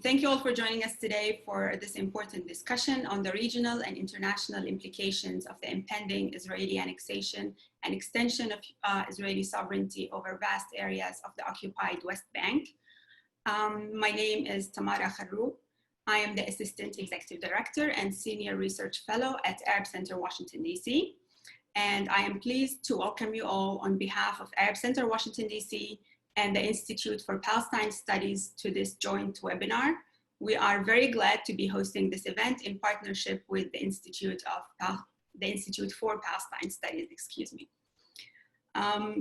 Thank you all for joining us today for this important discussion on the regional and international implications of the impending Israeli annexation and extension of Israeli sovereignty over vast areas of the occupied West Bank. My name is Tamara Kharroub. I am the Assistant Executive Director and Senior Research Fellow at Arab Center, Washington, D.C. And I am pleased to welcome you all on behalf of Arab Center, Washington, D.C. and the Institute for Palestine Studies to this joint webinar. We are very glad to be hosting this event in partnership with the Institute for Palestine Studies,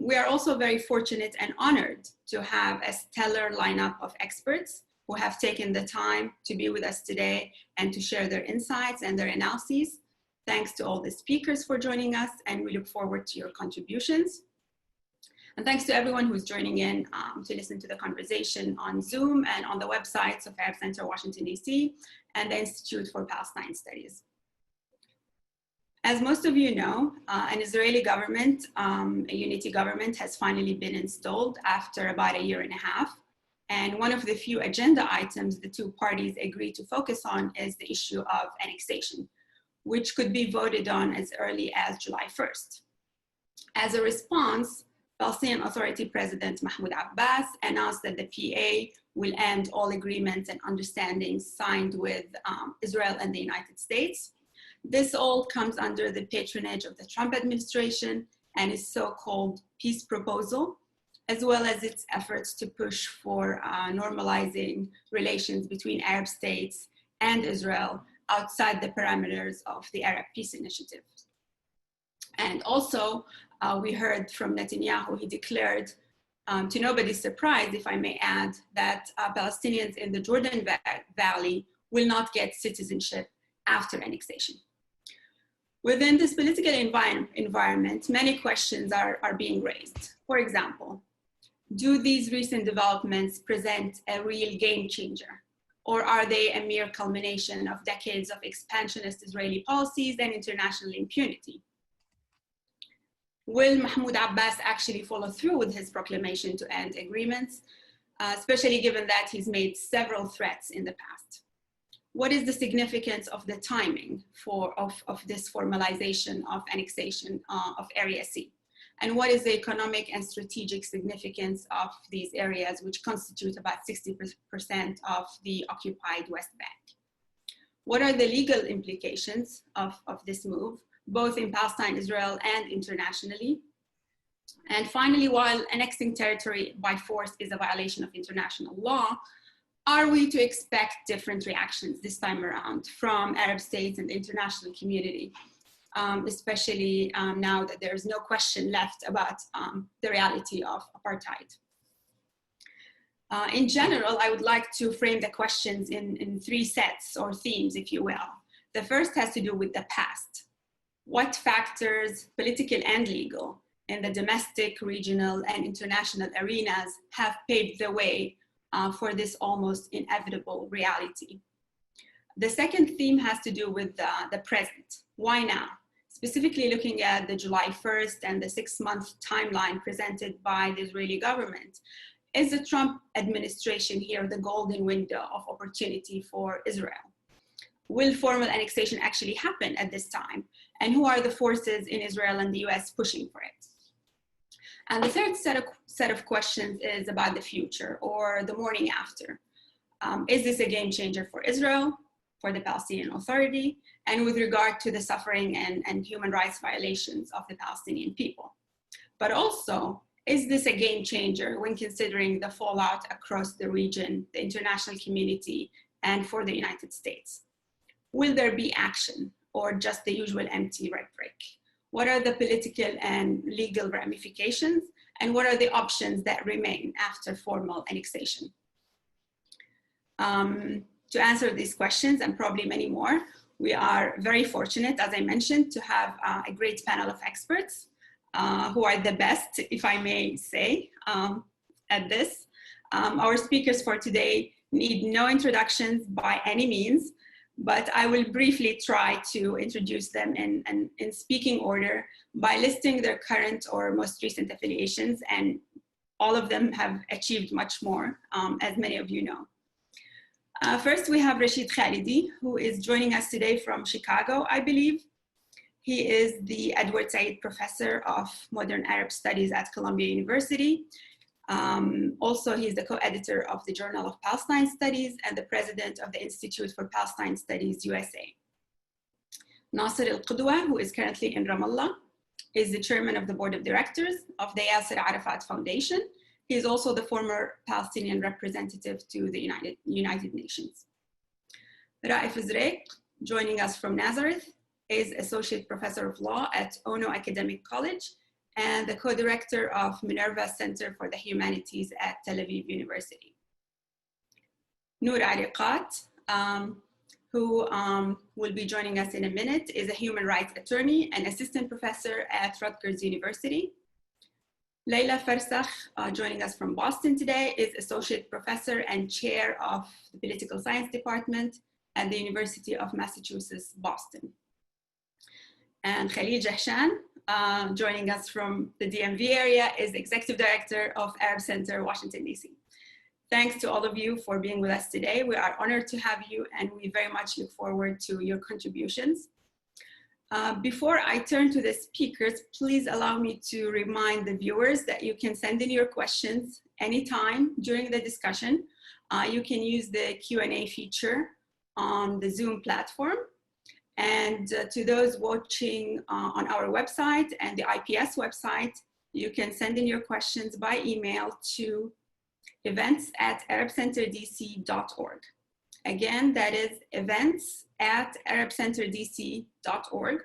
We are also very fortunate and honored to have a stellar lineup of experts who have taken the time to be with us today and to share their insights and their analyses. Thanks to all the speakers for joining us, and we look forward to your contributions. And thanks to everyone who's joining in to listen to the conversation on Zoom and on the websites of Arab Center, Washington, D.C. and the Institute for Palestine Studies. As most of you know, an Israeli government, a unity government, has finally been installed after about a year and a half. And one of the few agenda items the two parties agreed to focus on is the issue of annexation, which could be voted on as early as July 1st. As a response, Palestinian Authority President Mahmoud Abbas announced that the PA will end all agreements and understandings signed with Israel and the United States. This all comes under the patronage of the Trump administration and his so-called peace proposal, as well as its efforts to push for normalizing relations between Arab states and Israel outside the parameters of the Arab Peace Initiative. And also, we heard from Netanyahu, he declared, to nobody's surprise, if I may add, that Palestinians in the Jordan Valley will not get citizenship after annexation. Within this political environment, many questions are being raised. For example, do these recent developments present a real game changer? Or are they a mere culmination of decades of expansionist Israeli policies and international impunity? Will Mahmoud Abbas actually follow through with his proclamation to end agreements, especially given that he's made several threats in the past? What is the significance of the timing of this formalization of annexation of Area C? And what is the economic and strategic significance of these areas, which constitute about 60% of the occupied West Bank? What are the legal implications of this move, both in Palestine, Israel, and internationally? And finally, while annexing territory by force is a violation of international law, are we to expect different reactions this time around from Arab states and the international community, especially now that there's no question left about the reality of apartheid? In general, I would like to frame the questions in three sets or themes, if you will. The first has to do with the past. What factors, political and legal, in the domestic, regional, and international arenas have paved the way for this almost inevitable reality? The second theme has to do with the present. Why now? Specifically looking at the July 1st and the 6-month timeline presented by the Israeli government. Is the Trump administration here the golden window of opportunity for Israel? Will formal annexation actually happen at this time? And who are the forces in Israel and the US pushing for it? And the third set of questions is about the future or the morning after. Is this a game changer for Israel, for the Palestinian Authority, and with regard to the suffering and human rights violations of the Palestinian people? But also, is this a game changer when considering the fallout across the region, the international community, and for the United States? Will there be action or just the usual empty rhetoric? What are the political and legal ramifications? And what are the options that remain after formal annexation? To answer these questions and probably many more, we are very fortunate, as I mentioned, to have a great panel of experts who are the best, if I may say, at this. Our speakers for today need no introductions by any means, but I will briefly try to introduce them in speaking order by listing their current or most recent affiliations, and all of them have achieved much more, as many of you know. First, we have Rashid Khalidi, who is joining us today from Chicago, I believe. He is the Edward Said Professor of Modern Arab Studies at Columbia University. Also, he's the co-editor of the Journal of Palestine Studies and the president of the Institute for Palestine Studies, USA. Nasser Al-Qudwa, who is currently in Ramallah, is the chairman of the board of directors of the Yasser Arafat Foundation. He is also the former Palestinian representative to the United Nations. Raif Zreik, joining us from Nazareth, is associate professor of law at Ono Academic College and the co-director of Minerva Center for the Humanities at Tel Aviv University. Noor Ariqat, who will be joining us in a minute, is a human rights attorney and assistant professor at Rutgers University. Leila Farsakh, joining us from Boston today, is associate professor and chair of the political science department at the University of Massachusetts, Boston. And Khalil Jahshan, joining us from the DMV area, is executive director of Arab Center, Washington, DC. Thanks to all of you for being with us today. We are honored to have you, and we very much look forward to your contributions. Before I turn to the speakers, please allow me to remind the viewers that you can send in your questions anytime during the discussion. You can use the Q&A feature on the Zoom platform. And to those watching on our website and the IPS website, you can send in your questions by email to events@arabcenterdc.org. Again, that is events@arabcenterdc.org.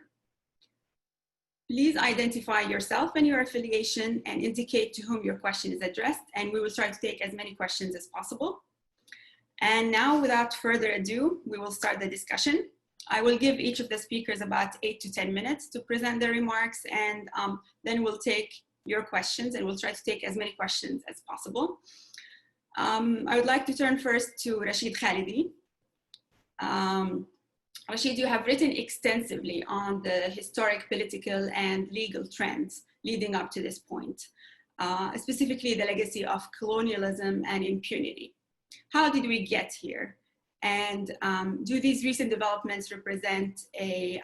Please identify yourself and your affiliation and indicate to whom your question is addressed, and we will try to take as many questions as possible. And now, without further ado, we will start the discussion. I will give each of the speakers about 8 to 10 minutes to present their remarks, and then we'll take your questions, and we'll try to take as many questions as possible. I would like to turn first to Rashid Khalidi. Rashid, you have written extensively on the historic, political, and legal trends leading up to this point, specifically the legacy of colonialism and impunity. How did we get here? And do these recent developments represent a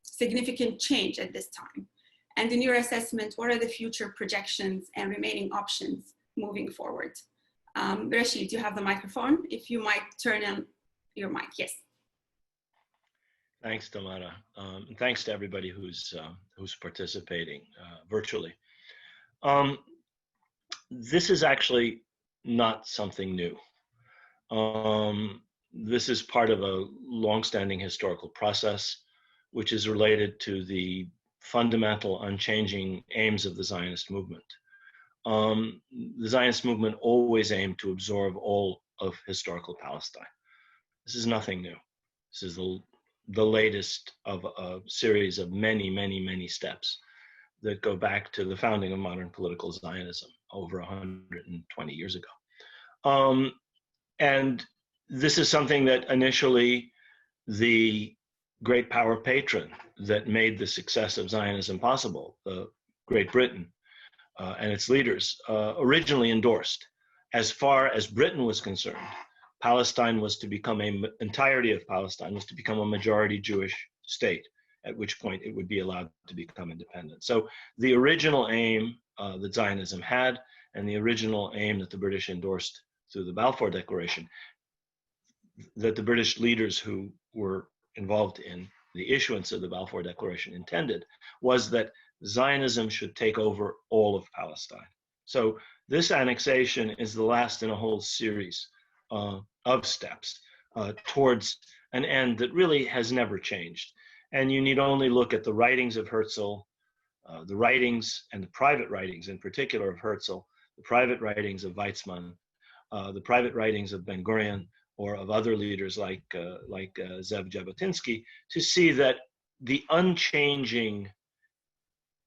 significant change at this time? And in your assessment, what are the future projections and remaining options moving forward? Rashid, you have the microphone. If you might turn on your mic, yes. Thanks, Tamara. And thanks to everybody who's participating virtually. This is actually not something new. This is part of a long-standing historical process, which is related to the fundamental, unchanging aims of the Zionist movement. The Zionist movement always aimed to absorb all of historical Palestine. This is nothing new. This is the latest of a series of many, many, many steps that go back to the founding of modern political Zionism over 120 years ago. And this is something that initially the great power patron that made the success of Zionism possible, Great Britain and its leaders, originally endorsed. As far as Britain was concerned, Palestine was to become entirety of Palestine was to become a majority Jewish state, at which point it would be allowed to become independent. So the original aim that Zionism had, and the original aim that the British endorsed through the Balfour Declaration, that the British leaders who were involved in the issuance of the Balfour Declaration intended, was that Zionism should take over all of Palestine. So this annexation is the last in a whole series of steps towards an end that really has never changed. And you need only look at the writings of Herzl, the writings and the private writings in particular of Herzl, the private writings of Weizmann, the private writings of Ben-Gurion, or of other leaders like Zev Jabotinsky, to see that the unchanging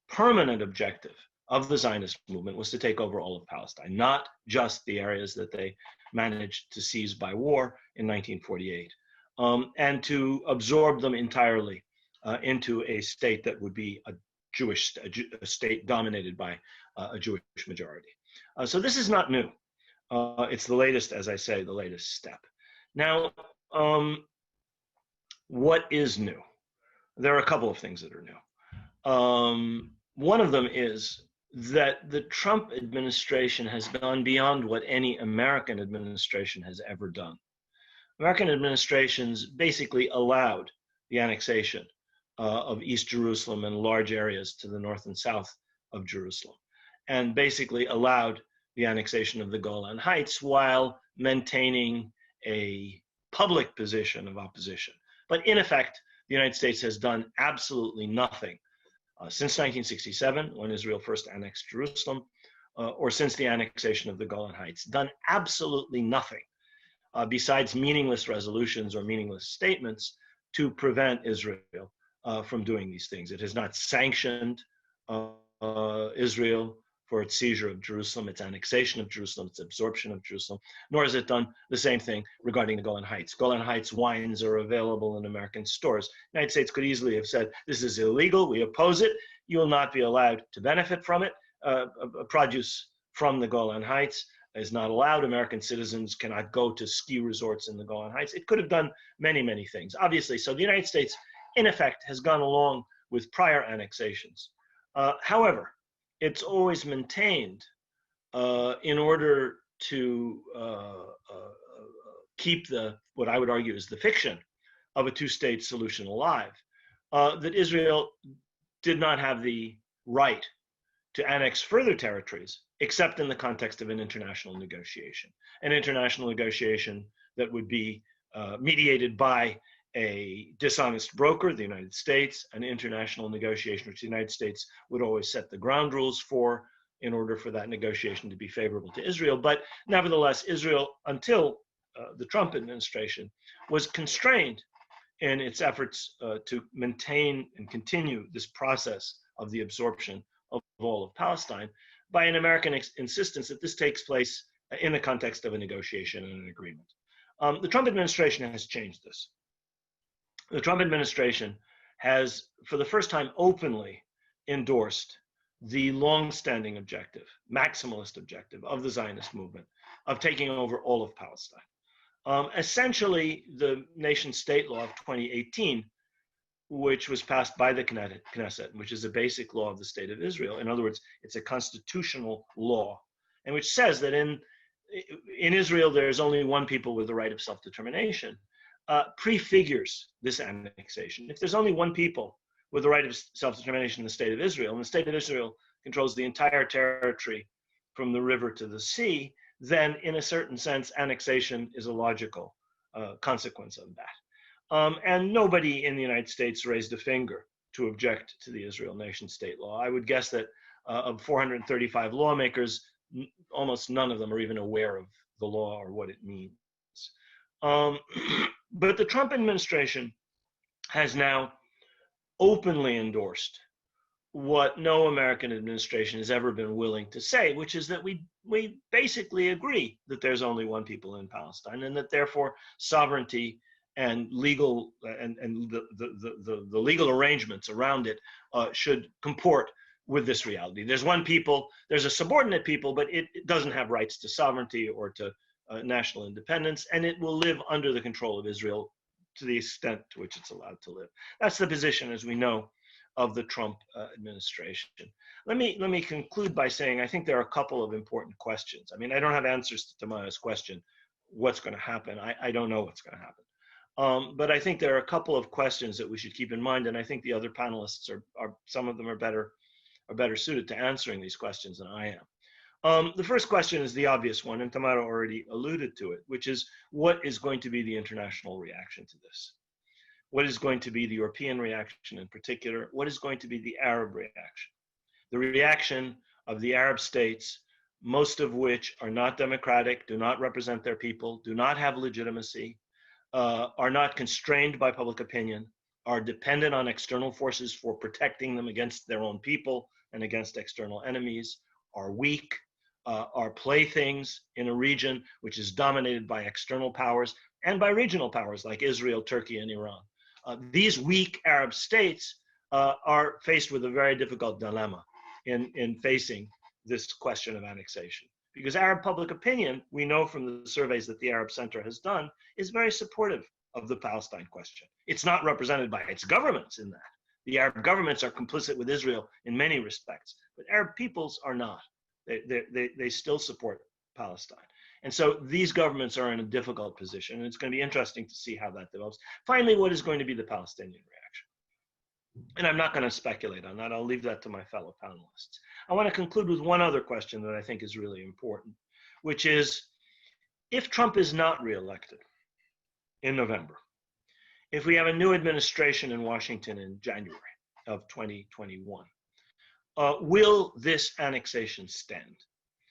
permanent objective of the Zionist movement was to take over all of Palestine, not just the areas that they managed to seize by war in 1948, and to absorb them entirely into a state that would be a state dominated by a Jewish majority. So this is not new. It's the latest, as I say, the latest step. Now, what is new? There are a couple of things that are new. One of them is that the Trump administration has gone beyond what any American administration has ever done. American administrations basically allowed the annexation of East Jerusalem and large areas to the north and south of Jerusalem, and basically allowed the annexation of the Golan Heights while maintaining a public position of opposition. But in effect, the United States has done absolutely nothing since 1967, when Israel first annexed Jerusalem, or since the annexation of the Golan Heights, done absolutely nothing besides meaningless resolutions or meaningless statements to prevent Israel from doing these things. It has not sanctioned Israel for its seizure of Jerusalem, its annexation of Jerusalem, its absorption of Jerusalem, nor has it done the same thing regarding the Golan Heights. Golan Heights wines are available in American stores. The United States could easily have said, this is illegal, we oppose it, you will not be allowed to benefit from it. Produce from the Golan Heights is not allowed. American citizens cannot go to ski resorts in the Golan Heights. It could have done many, many things, obviously. So the United States, in effect, has gone along with prior annexations. However, it's always maintained in order to keep what I would argue is the fiction of a two-state solution alive, that Israel did not have the right to annex further territories, except in the context of an international negotiation that would be mediated by a dishonest broker, the United States, an international negotiation which the United States would always set the ground rules for in order for that negotiation to be favorable to Israel. But nevertheless, Israel, until the Trump administration, was constrained in its efforts to maintain and continue this process of the absorption of all of Palestine by an American insistence that this takes place in the context of a negotiation and an agreement. The Trump administration has changed this. The Trump administration has, for the first time, openly endorsed the long-standing objective, maximalist objective of the Zionist movement of taking over all of Palestine. Essentially, the nation-state law of 2018, which was passed by the Knesset, which is a basic law of the state of Israel. In other words, it's a constitutional law, and which says that in Israel, there's only one people with the right of self-determination, prefigures this annexation. If there's only one people with the right of self-determination in the state of Israel, and the state of Israel controls the entire territory from the river to the sea, then in a certain sense, annexation is a logical consequence of that. And nobody in the United States raised a finger to object to the Israel nation-state law. I would guess that of 435 lawmakers, almost none of them are even aware of the law or what it means. But the Trump administration has now openly endorsed what no American administration has ever been willing to say, which is that we basically agree that there's only one people in Palestine, and that therefore sovereignty and legal and the legal arrangements around it should comport with this reality. There's one people, there's a subordinate people, but it doesn't have rights to sovereignty or to national independence, and it will live under the control of Israel to the extent to which it's allowed to live. That's the position, as we know, of the Trump administration. Let me conclude by saying I think there are a couple of important questions. I mean, I don't have answers to Tamaya's question, what's going to happen? I don't know what's going to happen. But I think there are a couple of questions that we should keep in mind, and I think the other panelists are some of them are better suited to answering these questions than I am. The first question is the obvious one, and Tamara already alluded to it, which is what is going to be the international reaction to this? What is going to be the European reaction in particular? What is going to be the Arab reaction? The reaction of the Arab states, most of which are not democratic, do not represent their people, do not have legitimacy, are not constrained by public opinion, are dependent on external forces for protecting them against their own people and against external enemies, are weak, are playthings in a region which is dominated by external powers and by regional powers like Israel, Turkey, and Iran. These weak Arab states are faced with a very difficult dilemma in facing this question of annexation, because Arab public opinion, we know from the surveys that the Arab Center has done, is very supportive of the Palestine question. It's not represented by its governments in that. The Arab governments are complicit with Israel in many respects, but Arab peoples are not. They still support Palestine. And so these governments are in a difficult position, and it's going to be interesting to see how that develops. Finally, what is going to be the Palestinian reaction? And I'm not going to speculate on that. I'll leave that to my fellow panelists. I want to conclude with one other question that I think is really important, which is, if Trump is not reelected in November, if we have a new administration in Washington in January of 2021, will this annexation stand?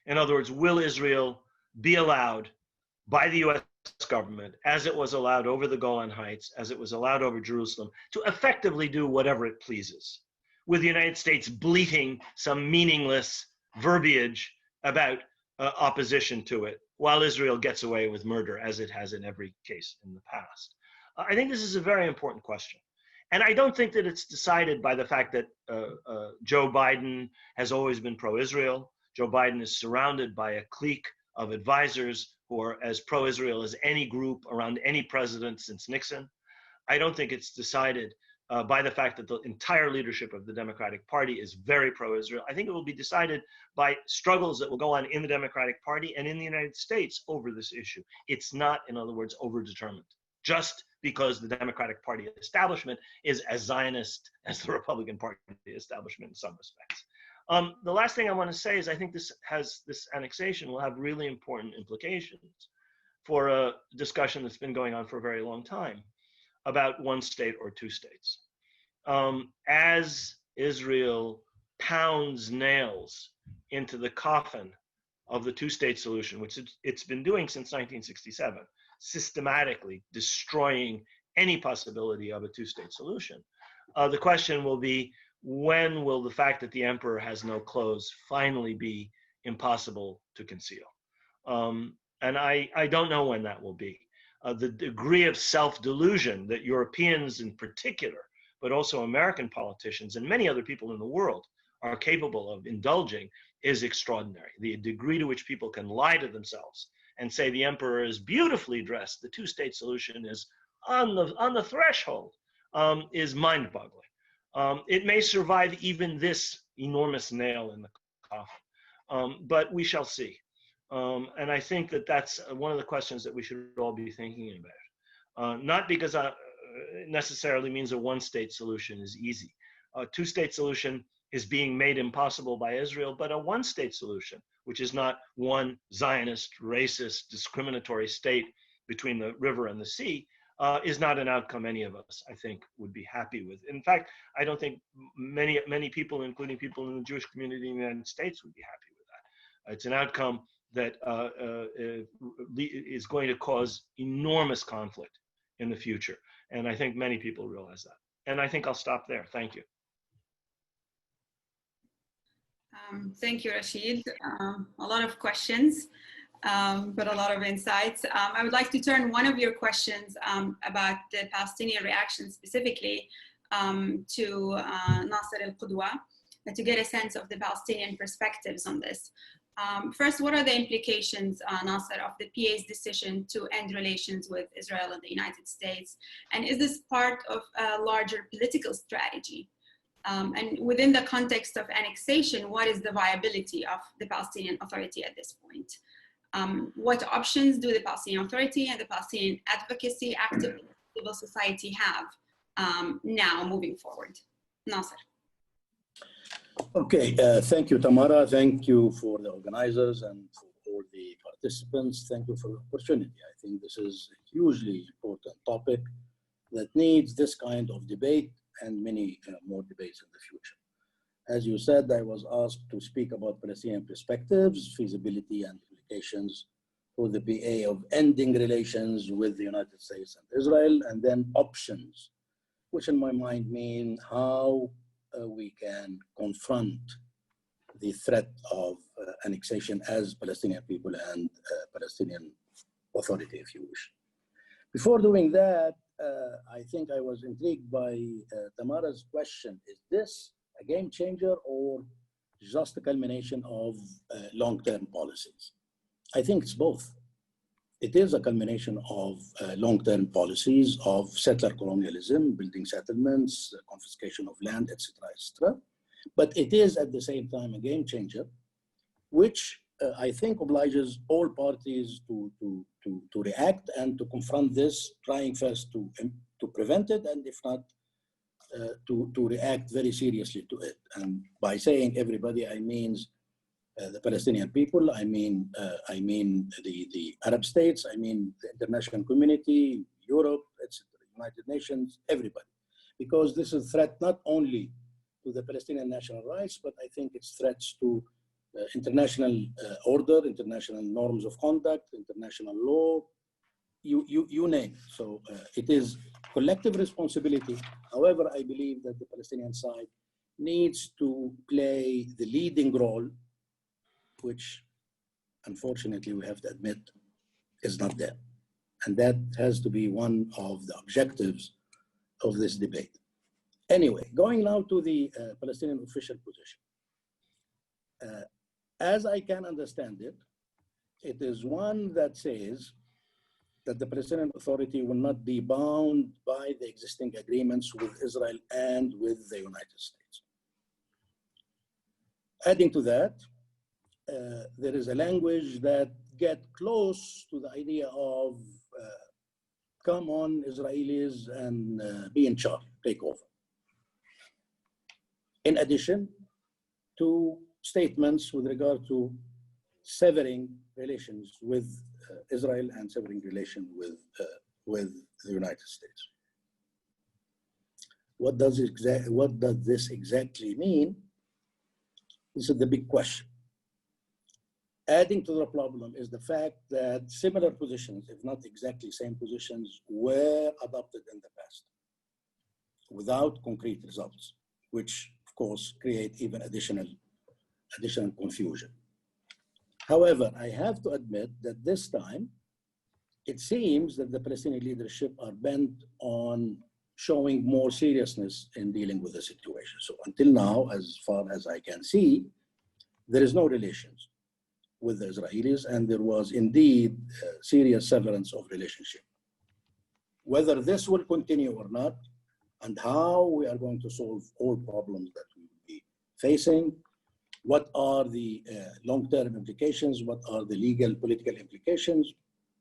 In other words, will Israel be allowed by the US government, as it was allowed over the Golan Heights, as it was allowed over Jerusalem, to effectively do whatever it pleases, with the United States bleating some meaningless verbiage about opposition to it, while Israel gets away with murder, as it has in every case in the past? I think this is a very important question. And I don't think that it's decided by the fact that Joe Biden has always been pro-Israel. Joe Biden is surrounded by a clique of advisors who are as pro-Israel as any group around any president since Nixon. I don't think it's decided by the fact that the entire leadership of the Democratic Party is very pro-Israel. I think it will be decided by struggles that will go on in the Democratic Party and in the United States over this issue. It's not, in other words, overdetermined, just because the Democratic Party establishment is as Zionist as the Republican Party establishment in some respects. The last thing I want to say is I think this annexation will have really important implications for a discussion that's been going on for a very long time about one state or two states. As Israel pounds nails into the coffin of the two-state solution, which it's been doing since 1967, systematically destroying any possibility of a two-state solution, the question will be, when will the fact that the emperor has no clothes finally be impossible to conceal? And I don't know when that will be. The degree of self-delusion that Europeans in particular, but also American politicians and many other people in the world are capable of indulging is extraordinary. The degree to which people can lie to themselves and say the emperor is beautifully dressed, the two-state solution is on the threshold, is mind-boggling. It may survive even this enormous nail in the coffin, but we shall see. And I think that that's one of the questions that we should all be thinking about. Not because it necessarily means a one-state solution is easy. A two-state solution is being made impossible by Israel, but a one-state solution, which is not one Zionist, racist, discriminatory state between the river and the sea, is not an outcome any of us, I think, would be happy with. In fact, I don't think many people, including people in the Jewish community in the United States, would be happy with that. It's an outcome that is going to cause enormous conflict in the future. And I think many people realize that. And I think I'll stop there. Thank you. Thank you, Rashid. A lot of questions, but a lot of insights. I would like to turn one of your questions about the Palestinian reaction specifically to Nasser al-Qudwa, to get a sense of the Palestinian perspectives on this. First, what are the implications, Nasser, of the PA's decision to end relations with Israel and the United States? And is this part of a larger political strategy? And within the context of annexation, what is the viability of the Palestinian Authority at this point? What options do the Palestinian Authority and the Palestinian advocacy active civil society have now moving forward? Nasser. Okay, thank you, Tamara. Thank you for the organizers and for all the participants. Thank you for the opportunity. I think this is a hugely important topic that needs this kind of debate and many more debates in the future. As you said, I was asked to speak about Palestinian perspectives, feasibility and implications for the PA of ending relations with the United States and Israel, and then options, which in my mind mean how we can confront the threat of annexation as Palestinian people and Palestinian Authority, if you wish. Before doing that, I think I was intrigued by Tamara's question. Is this a game changer or just a culmination of long-term policies? I think it's both. It is a culmination of long-term policies of settler colonialism, building settlements, confiscation of land, etc., etc. But it is at the same time a game changer, which I think obliges all parties to react and to confront this, trying first to prevent it, and if not, to react very seriously to it. And by saying everybody, I mean the Palestinian people, I mean the Arab states, I mean the international community, Europe, etc., United Nations, everybody. Because this is a threat not only to the Palestinian national rights, but I think it's threats to international order, international norms of conduct, international law, you name it. So it is collective responsibility. However, I believe that the Palestinian side needs to play the leading role, which unfortunately we have to admit is not there. And that has to be one of the objectives of this debate. Anyway, going now to the Palestinian official position. As I can understand it, it is one that says that the Palestinian Authority will not be bound by the existing agreements with Israel and with the United States. Adding to that, there is a language that gets close to the idea of come on, Israelis, and be in charge, take over. In addition to statements with regard to severing relations with Israel and severing relation with the United States. What does this exactly mean? This is the big question. Adding to the problem is the fact that similar positions, if not exactly same positions, were adopted in the past without concrete results, which of course create even additional confusion. However, I have to admit that this time, it seems that the Palestinian leadership are bent on showing more seriousness in dealing with the situation. So until now, as far as I can see, there is no relations with the Israelis, and there was indeed serious severance of relationship. Whether this will continue or not, and how we are going to solve all problems that we will be facing, what are the long-term implications, what are the legal, political implications,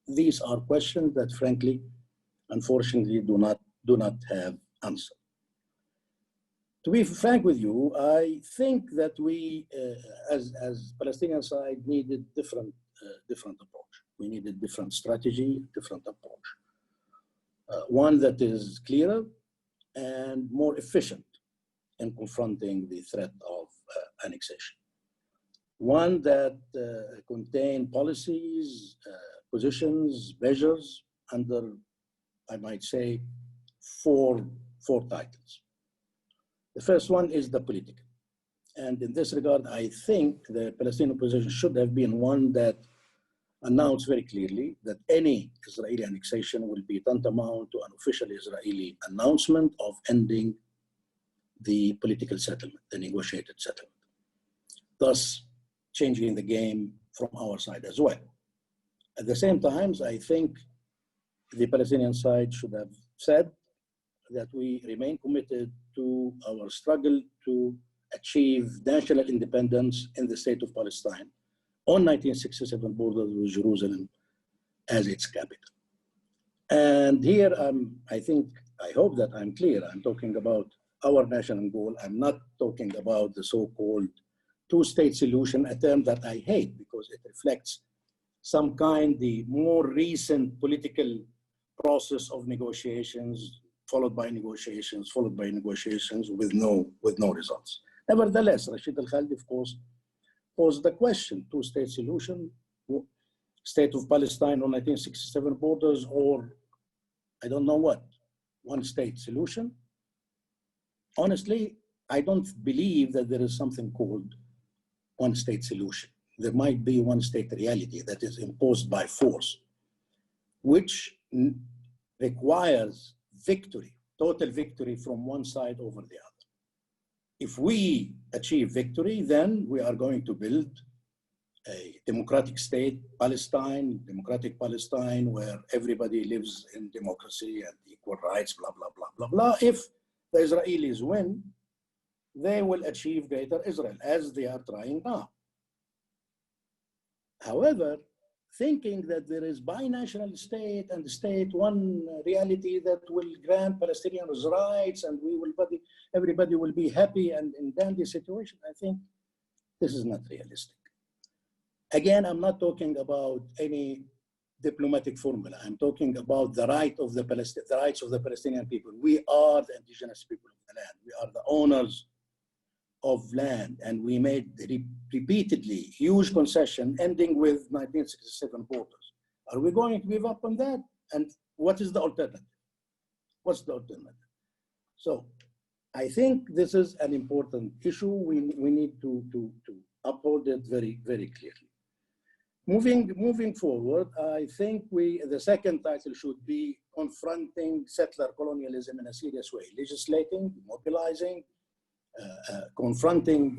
these are questions that frankly, unfortunately, do not have answer. To be frank with you, I think that we, as Palestinian side, needed different approach. We needed different strategy, different approach. One that is clearer and more efficient in confronting the threat of annexation. One that contain policies, positions, measures under, I might say, four titles. The first one is the political. And in this regard, I think the Palestinian position should have been one that announced very clearly that any Israeli annexation will be tantamount to an official Israeli announcement of ending the political settlement, the negotiated settlement, thus changing the game from our side as well. At the same time, I think the Palestinian side should have said that we remain committed to our struggle to achieve national independence in the state of Palestine on 1967 borders with Jerusalem as its capital. And here, I hope that I'm clear. I'm talking about our national goal. I'm not talking about the so-called two-state solution, a term that I hate because it reflects some kind, the more recent political process of negotiations, followed by negotiations with no results. Nevertheless, Rashid Al-Khaldi, of course, posed the question, two-state solution, state of Palestine on 1967 borders, or I don't know what, one-state solution. Honestly, I don't believe that there is something called one-state solution. There might be one-state reality that is imposed by force, which requires victory, total victory from one side over the other. If we achieve victory, then we are going to build a democratic state, Palestine, democratic Palestine, where everybody lives in democracy and equal rights, blah, blah, blah, blah, blah. If the Israelis win, they will achieve greater Israel, as they are trying now. However, thinking that there is binational state and state one reality that will grant Palestinians rights and everybody will be happy and in dandy situation, I think this is not realistic. Again, I'm not talking about any diplomatic formula. I'm talking about the rights of the Palestinian people. We are the indigenous people of the land. We are the owners of land, and we made repeatedly huge concession ending with 1967 borders. Are we going to give up on that? And what is the alternative? What's the alternative? So I think this is an important issue. We need to uphold it very, very clearly. Moving forward, I think the second title should be Confronting Settler Colonialism in a Serious Way, legislating, mobilizing, confronting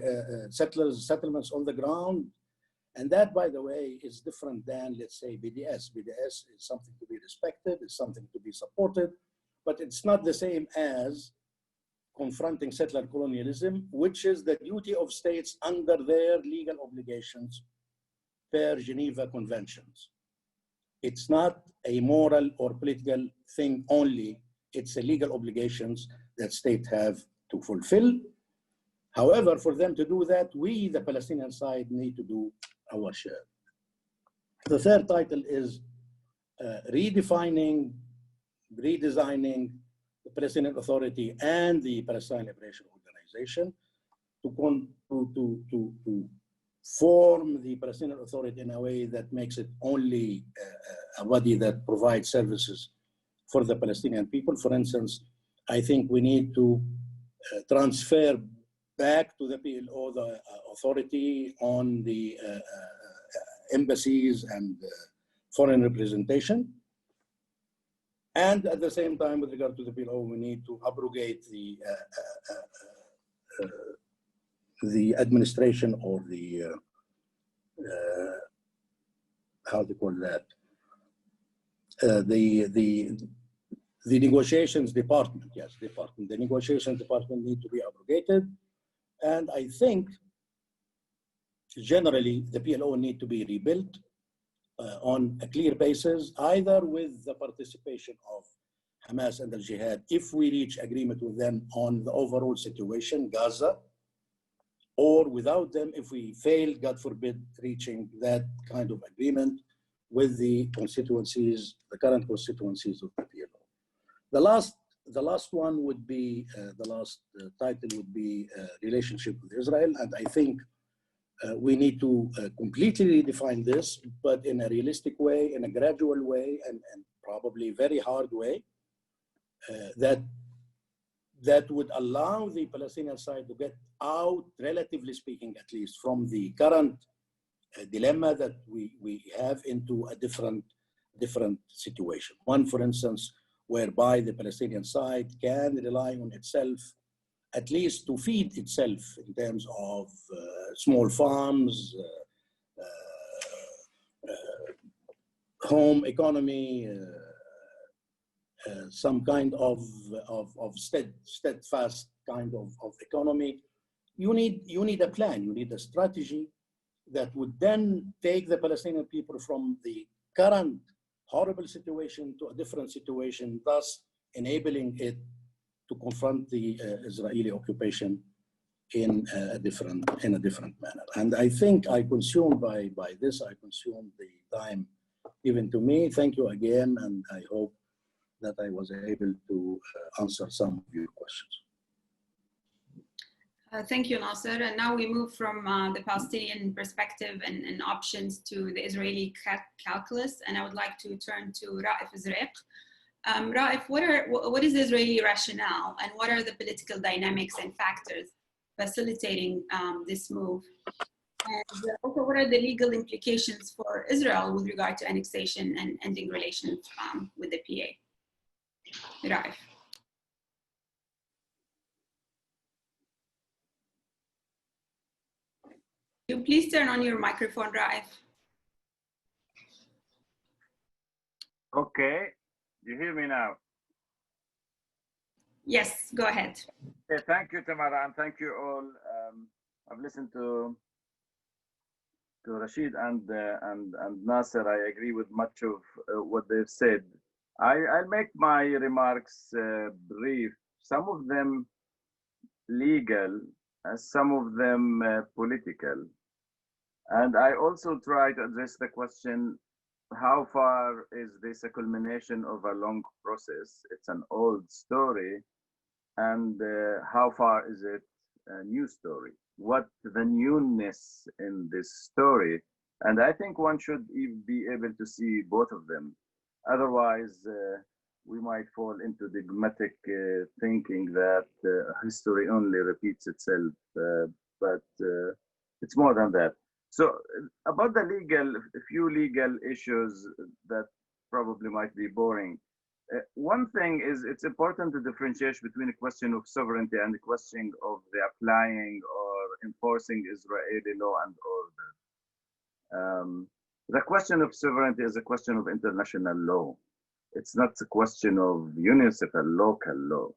settlements on the ground. And that, by the way, is different than, let's say, BDS. BDS is something to be respected, it's something to be supported, but it's not the same as confronting settler colonialism, which is the duty of states under their legal obligations per Geneva Conventions. It's not a moral or political thing only, it's a legal obligations that states have to fulfill. However, for them to do that, we, the Palestinian side, need to do our share. The third title is redefining, redesigning the Palestinian Authority and the Palestine Liberation Organization to form the Palestinian Authority in a way that makes it only a body that provides services for the Palestinian people. For instance, I think we need to transfer back to the PLO the authority on the embassies and foreign representation. And at the same time, with regard to the PLO, we need to abrogate the administration or the, how do you call that? The negotiations department, yes, department. The negotiations department need to be abrogated. And I think generally the PLO need to be rebuilt on a clear basis, either with the participation of Hamas and al-Jihad, if we reach agreement with them on the overall situation, Gaza, or without them, if we fail, God forbid, reaching that kind of agreement with the constituencies, the current constituencies of the PLO. The last one would be, the last title would be relationship with Israel. And I think we need to completely redefine this, but in a realistic way, in a gradual way, and probably very hard way, that would allow the Palestinian side to get out, relatively speaking, at least, from the current dilemma that we have into a different situation. One, for instance, whereby the Palestinian side can rely on itself, at least to feed itself in terms of small farms, home economy, some kind of steadfast kind of economy. You need a plan, you need a strategy that would then take the Palestinian people from the current horrible situation to a different situation, thus enabling it to confront the Israeli occupation in a different manner. And I think I consumed by this, I consumed the time given to me. Thank you again, and I hope that I was able to answer some of your questions. Thank you, Nasser. And now we move from the Palestinian perspective and options to the Israeli calculus. And I would like to turn to Raif Zariq. Raif, what is the Israeli rationale, and what are the political dynamics and factors facilitating this move? And also, what are the legal implications for Israel with regard to annexation and ending relations with the PA? Raif. You please turn on your microphone, Raif. Okay, you hear me now? Yes, go ahead. Okay, thank you, Tamara, and thank you all. I've listened to Rashid and Nasser. I agree with much of what they've said. I'll make my remarks brief. Some of them legal, some of them political, and I also try to address the question: how far is this a culmination of a long process? It's an old story, and how far is it a new story? What the newness in this story? And I think one should be able to see both of them. Otherwise, we might fall into dogmatic thinking that history only repeats itself, but it's more than that. So about the legal, a few legal issues that probably might be boring. One thing is it's important to differentiate between a question of sovereignty and the question of the applying or enforcing Israeli law and order. The question of sovereignty is a question of international law. It's not a question of municipal local law.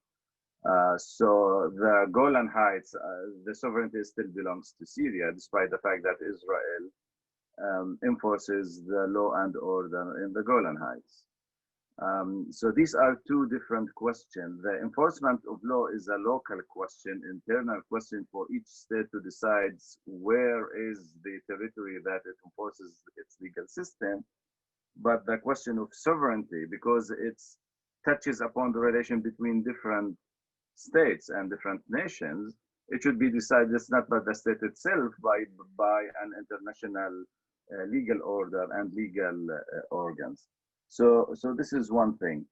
So the Golan Heights, the sovereignty still belongs to Syria, despite the fact that Israel enforces the law and order in the Golan Heights. So these are two different questions. The enforcement of law is a local question, internal question for each state to decide where is the territory that it enforces its legal system. But the question of sovereignty, because it touches upon the relation between different states and different nations, it should be decided not by the state itself, by an international legal order and legal organs. So this is one thing.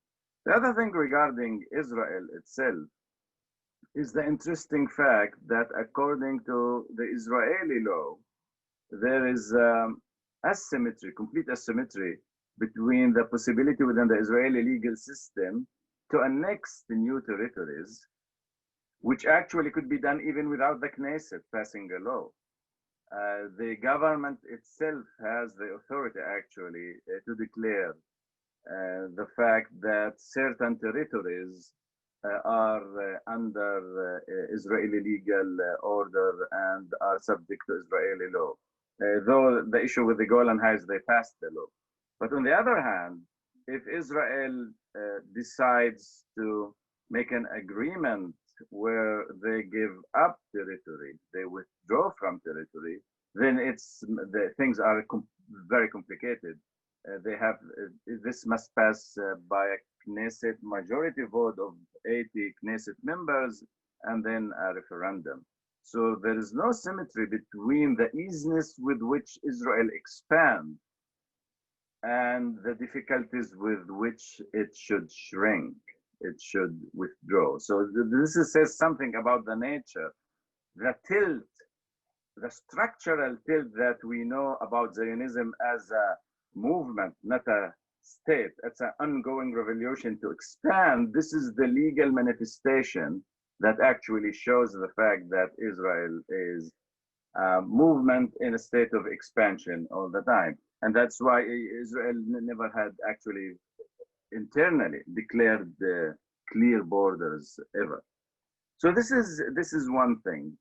The other thing regarding Israel itself is the interesting fact that according to the Israeli law, there is asymmetry, complete asymmetry between the possibility within the Israeli legal system to annex the new territories, which actually could be done even without the Knesset passing a law. The government itself has the authority actually to declare the fact that certain territories are under Israeli legal order and are subject to Israeli law. Though the issue with the Golan Heights, they passed the law. But on the other hand, if Israel decides to make an agreement where they give up territory, they withdraw from territory, then the things are very complicated. They have this must pass by a Knesset majority vote of 80 Knesset members and then a referendum. So there is no symmetry between the easiness with which Israel expands and the difficulties with which it should shrink, it should withdraw. So this says something about the nature, the tilt, the structural tilt that we know about Zionism as a movement, not a state. It's an ongoing revolution to expand. This is the legal manifestation that actually shows the fact that Israel is a movement in a state of expansion all the time. And that's why Israel never had actually internally declared the clear borders ever. So this is one thing.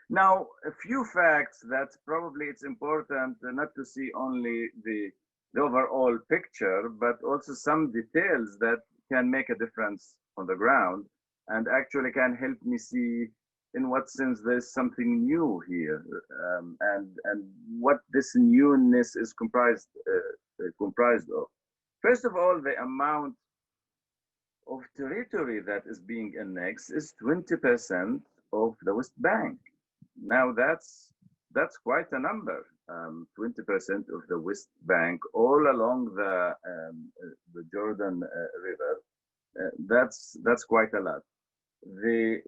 Now, a few facts that probably it's important not to see only the overall picture, but also some details that can make a difference on the ground and actually can help me see in what sense there's something new here and what this newness is comprised of. First of all, the amount of territory that is being annexed is 20% of the West Bank. Now that's quite a number. 20% of the West Bank, all along the Jordan River. That's quite a lot. The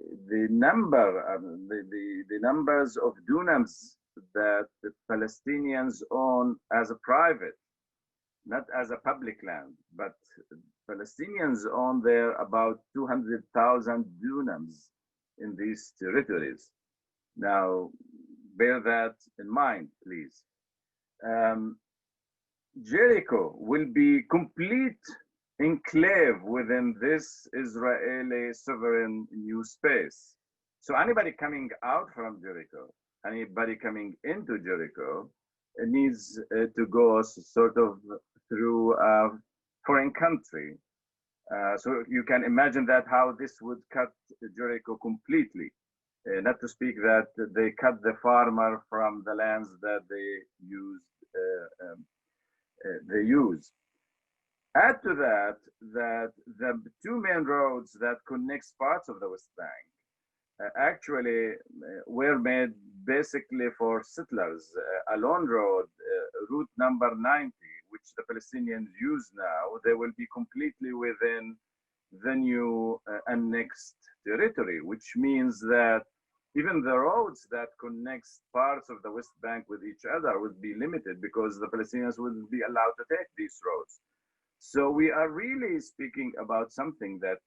numbers of dunams that the Palestinians own as a private, not as a public land, but Palestinians own there about 200,000 dunams in these territories. Now, bear that in mind, please. Jericho will be complete enclave within this Israeli sovereign new space. So anybody coming out from Jericho, anybody coming into Jericho needs to go sort of through a foreign country. So you can imagine that how this would cut Jericho completely. Not to speak that they cut the farmer from the lands that they use. Add to that that the two main roads that connects parts of the West Bank actually were made basically for settlers. A lone road, route number 90, which the Palestinians use now, they will be completely within the new annexed territory, which means that even the roads that connects parts of the West Bank with each other would be limited because the Palestinians wouldn't be allowed to take these roads. So we are really speaking about something that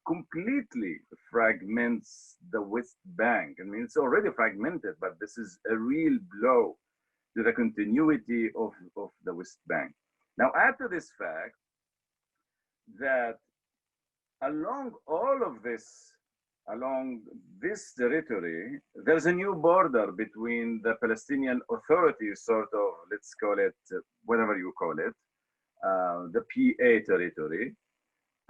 completely fragments the West Bank. I mean, it's already fragmented, but this is a real blow to the continuity of the West Bank. Now, add to this fact that along this territory, there's a new border between the Palestinian Authority, sort of, let's call it, whatever you call it, the PA territory,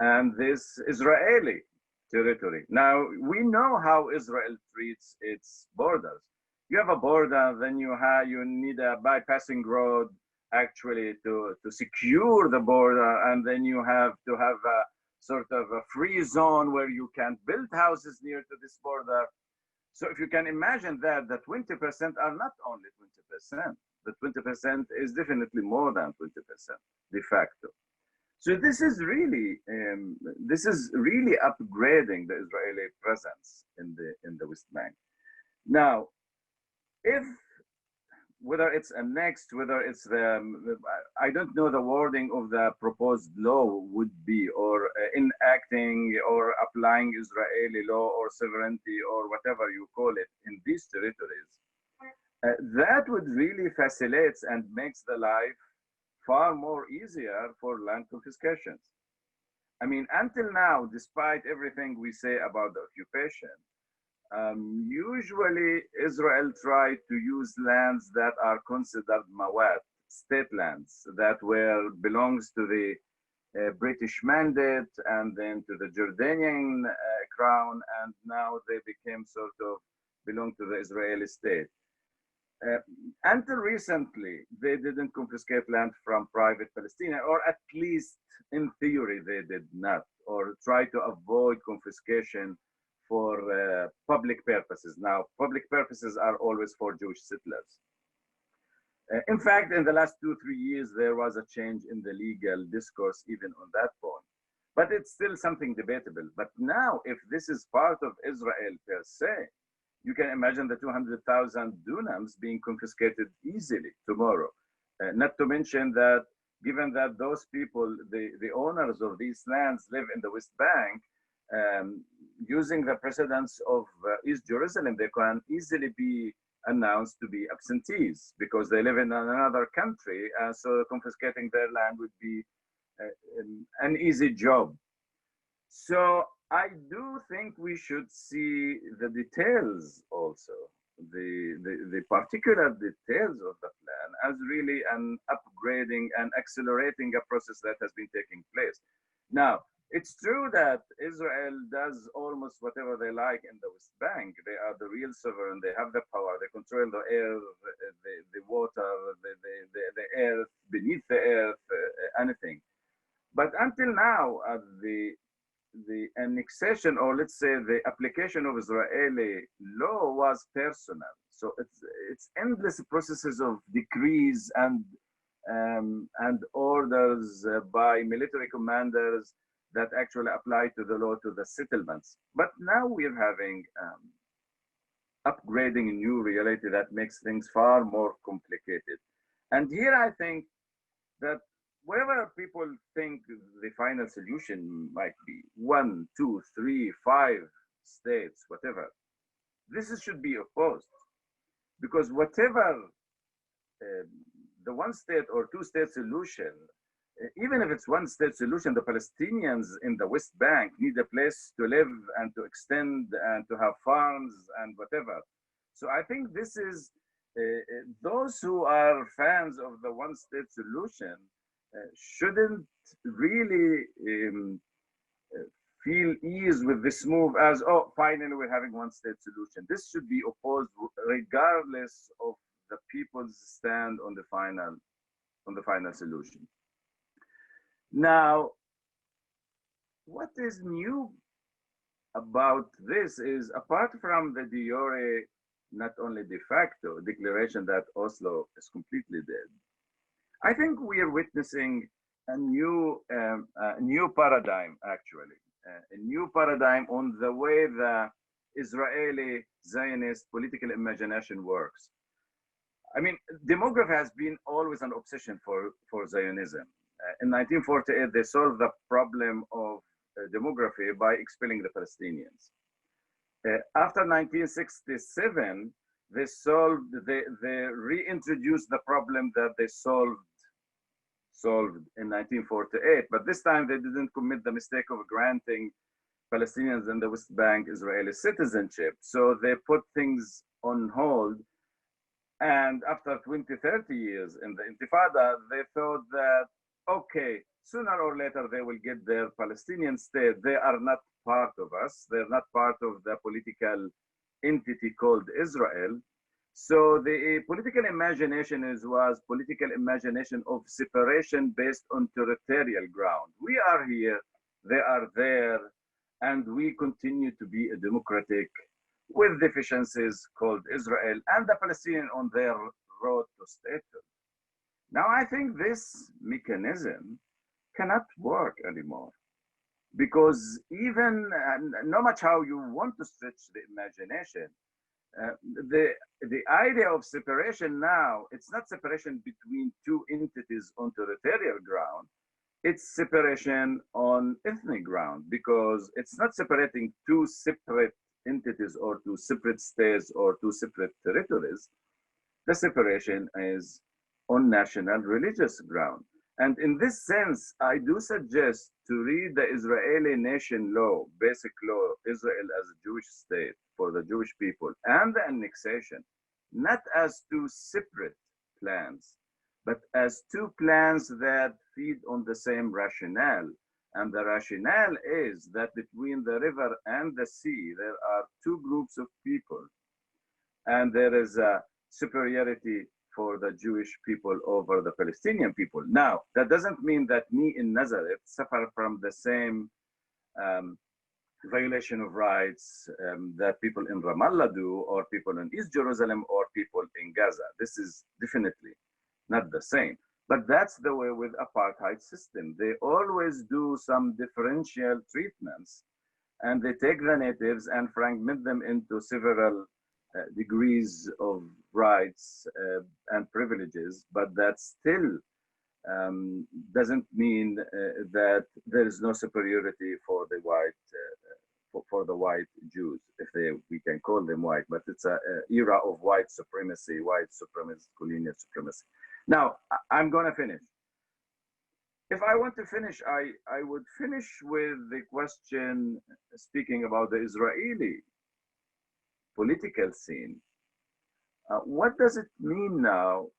and this Israeli territory. Now, we know how Israel treats its borders. You have a border, then you need a bypassing road actually to secure the border, and then you have to have a sort of a free zone where you can build houses near to this border. So if you can imagine that, the 20% are not only 20%, the 20% is definitely more than 20% de facto. So this is really upgrading the Israeli presence in the West Bank. Now, whether it's annexed, whether it's I don't know the wording of the proposed law would be, or enacting or applying Israeli law or sovereignty or whatever you call it in these territories, that would really facilitate and makes the life far more easier for land confiscations. I mean, until now, despite everything we say about the occupation, usually Israel tried to use lands that are considered mawat, state lands, that belongs to the British Mandate and then to the Jordanian crown, and now they became sort of belong to the Israeli state. Until recently, they didn't confiscate land from private Palestinians, or at least in theory they did not, or try to avoid confiscation for public purposes. Now, public purposes are always for Jewish settlers. In fact, in the last 2-3 years, there was a change in the legal discourse even on that point. But it's still something debatable. But now, if this is part of Israel per se, you can imagine the 200,000 dunams being confiscated easily tomorrow. Not to mention that, given that those people, the owners of these lands live in the West Bank, using the precedents of East Jerusalem, they can easily be announced to be absentees because they live in another country. So confiscating their land would be an easy job. So I do think we should see the details also, the particular details of the plan as really an upgrading and accelerating a process that has been taking place. Now, it's true that Israel does almost whatever they like in the West Bank. They are the real sovereign. They have the power. They control the air, the water, the earth, beneath the earth, anything. But until now, the annexation, or let's say the application of Israeli law, was personal. So it's endless processes of decrees and orders by military commanders that actually apply to the law to the settlements. But now we're having upgrading a new reality that makes things far more complicated. And here I think that whatever people think the final solution might be, 1, 2, 3, 5 states, whatever, this should be opposed. because whatever the one-state or two-state solution, even if it's one-state solution, the Palestinians in the West Bank need a place to live and to extend and to have farms and whatever. So I think this is, those who are fans of the one-state solution shouldn't really feel ease with this move as, oh, finally we're having one-state solution. This should be opposed regardless of the people's stand on the final solution. Now, what is new about this is, apart from the de jure, not only de facto declaration that Oslo is completely dead, I think we are witnessing a new paradigm, actually, a new paradigm on the way the Israeli Zionist political imagination works. I mean, demography has been always an obsession for Zionism. In 1948, they solved the problem of demography by expelling the Palestinians. After 1967, they reintroduced the problem that they solved in 1948, but this time they didn't commit the mistake of granting Palestinians in the West Bank Israeli citizenship. So they put things on hold. And after 20, 30 years in the Intifada, they thought that, okay, sooner or later they will get their Palestinian state. They are not part of us. They're not part of the political entity called Israel. So the political imagination was political imagination of separation based on territorial ground. We are here, they are there, and we continue to be a democratic with deficiencies called Israel, and the Palestinians on their road to statehood. Now, I think this mechanism cannot work anymore, because even no matter how you want to stretch the imagination, the idea of separation now, it's not separation between two entities on territorial ground, it's separation on ethnic ground, because it's not separating two separate entities or two separate states or two separate territories. The separation is on national religious ground. And in this sense, I do suggest to read the Israeli nation law, basic law, Israel as a Jewish state for the Jewish people, and the annexation, not as two separate plans, but as two plans that feed on the same rationale. And the rationale is that between the river and the sea, there are two groups of people, and there is a superiority for the Jewish people over the Palestinian people. Now, that doesn't mean that me in Nazareth suffer from the same violation of rights that people in Ramallah do, or people in East Jerusalem, or people in Gaza. This is definitely not the same. But that's the way with apartheid system. They always do some differential treatments, and they take the natives and fragment them into several degrees of rights and privileges. But that still doesn't mean that there is no superiority for the white Jews, if we can call them white. But it's an era of white supremacy, colonial supremacy. Now, I'm going to finish. If I want to finish, I would finish with the question speaking about the Israeli political scene. What does it mean now?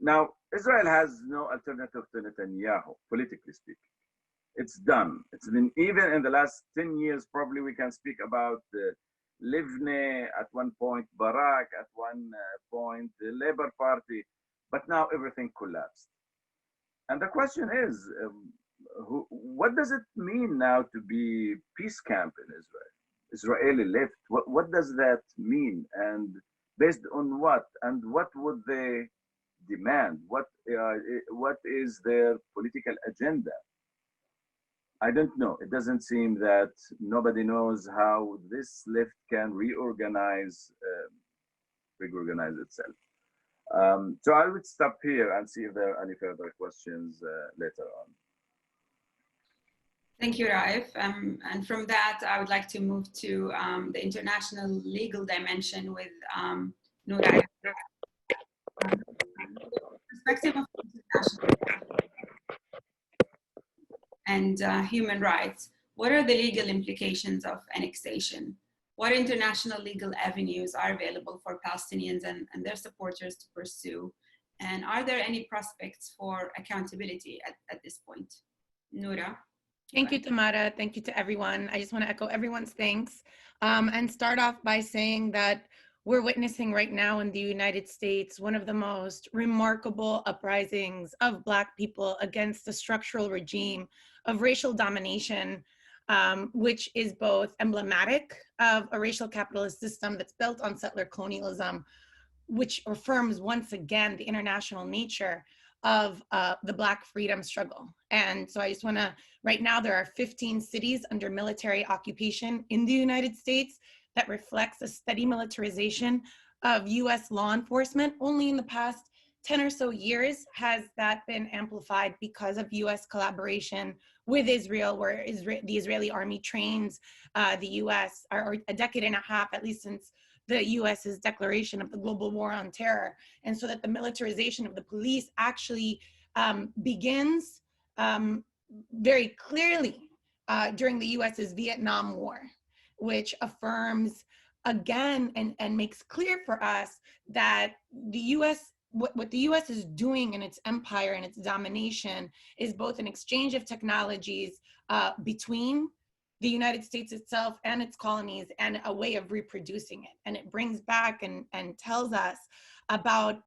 Now, Israel has no alternative to Netanyahu, politically speaking. It's done. It's been, even in the last 10 years, probably we can speak about Livni at one point, Barak at one point, the Labour Party. But now everything collapsed. And the question is, what does it mean now to be peace camp in Israel? Israeli left, what does that mean? And based on what? And what would they demand? What is their political agenda? I don't know. It doesn't seem that nobody knows how this left can reorganize itself. So I would stop here and see if there are any further questions later on. Thank you, Raif. And from that, I would like to move to the international legal dimension with Noura, perspective of international and human rights, what are the legal implications of annexation? What international legal avenues are available for Palestinians and their supporters to pursue? And are there any prospects for accountability at this point? Noura. Thank you, Tamara. Thank you to everyone. I just want to echo everyone's thanks and start off by saying that we're witnessing right now in the United States one of the most remarkable uprisings of Black people against the structural regime of racial domination, which is both emblematic of a racial capitalist system that's built on settler colonialism, which affirms once again the international nature of the Black freedom struggle. And so I just want to, right now there are 15 cities under military occupation in the United States that reflects a steady militarization of US law enforcement. Only in the past 10 or so years has that been amplified because of US collaboration with Israel, where the Israeli army trains the US, or a decade and a half, at least since the US's declaration of the global war on terror. And so that the militarization of the police actually begins very clearly during the US's Vietnam War, which affirms again and makes clear for us that the US, what the US is doing in its empire and its domination is both an exchange of technologies between the United States itself and its colonies, and a way of reproducing it. And it brings back and tells us about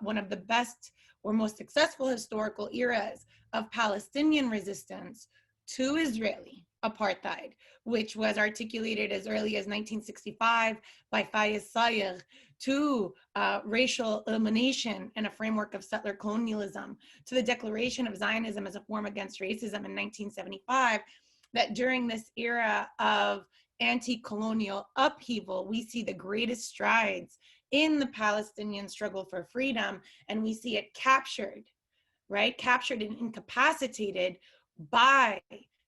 one of the best or most successful historical eras of Palestinian resistance to Israeli apartheid, which was articulated as early as 1965 by Fayez Sayegh, to racial elimination and a framework of settler colonialism, to the declaration of Zionism as a form against racism in 1975, that during this era of anti-colonial upheaval, we see the greatest strides in the Palestinian struggle for freedom, and we see it captured, right? Captured and incapacitated by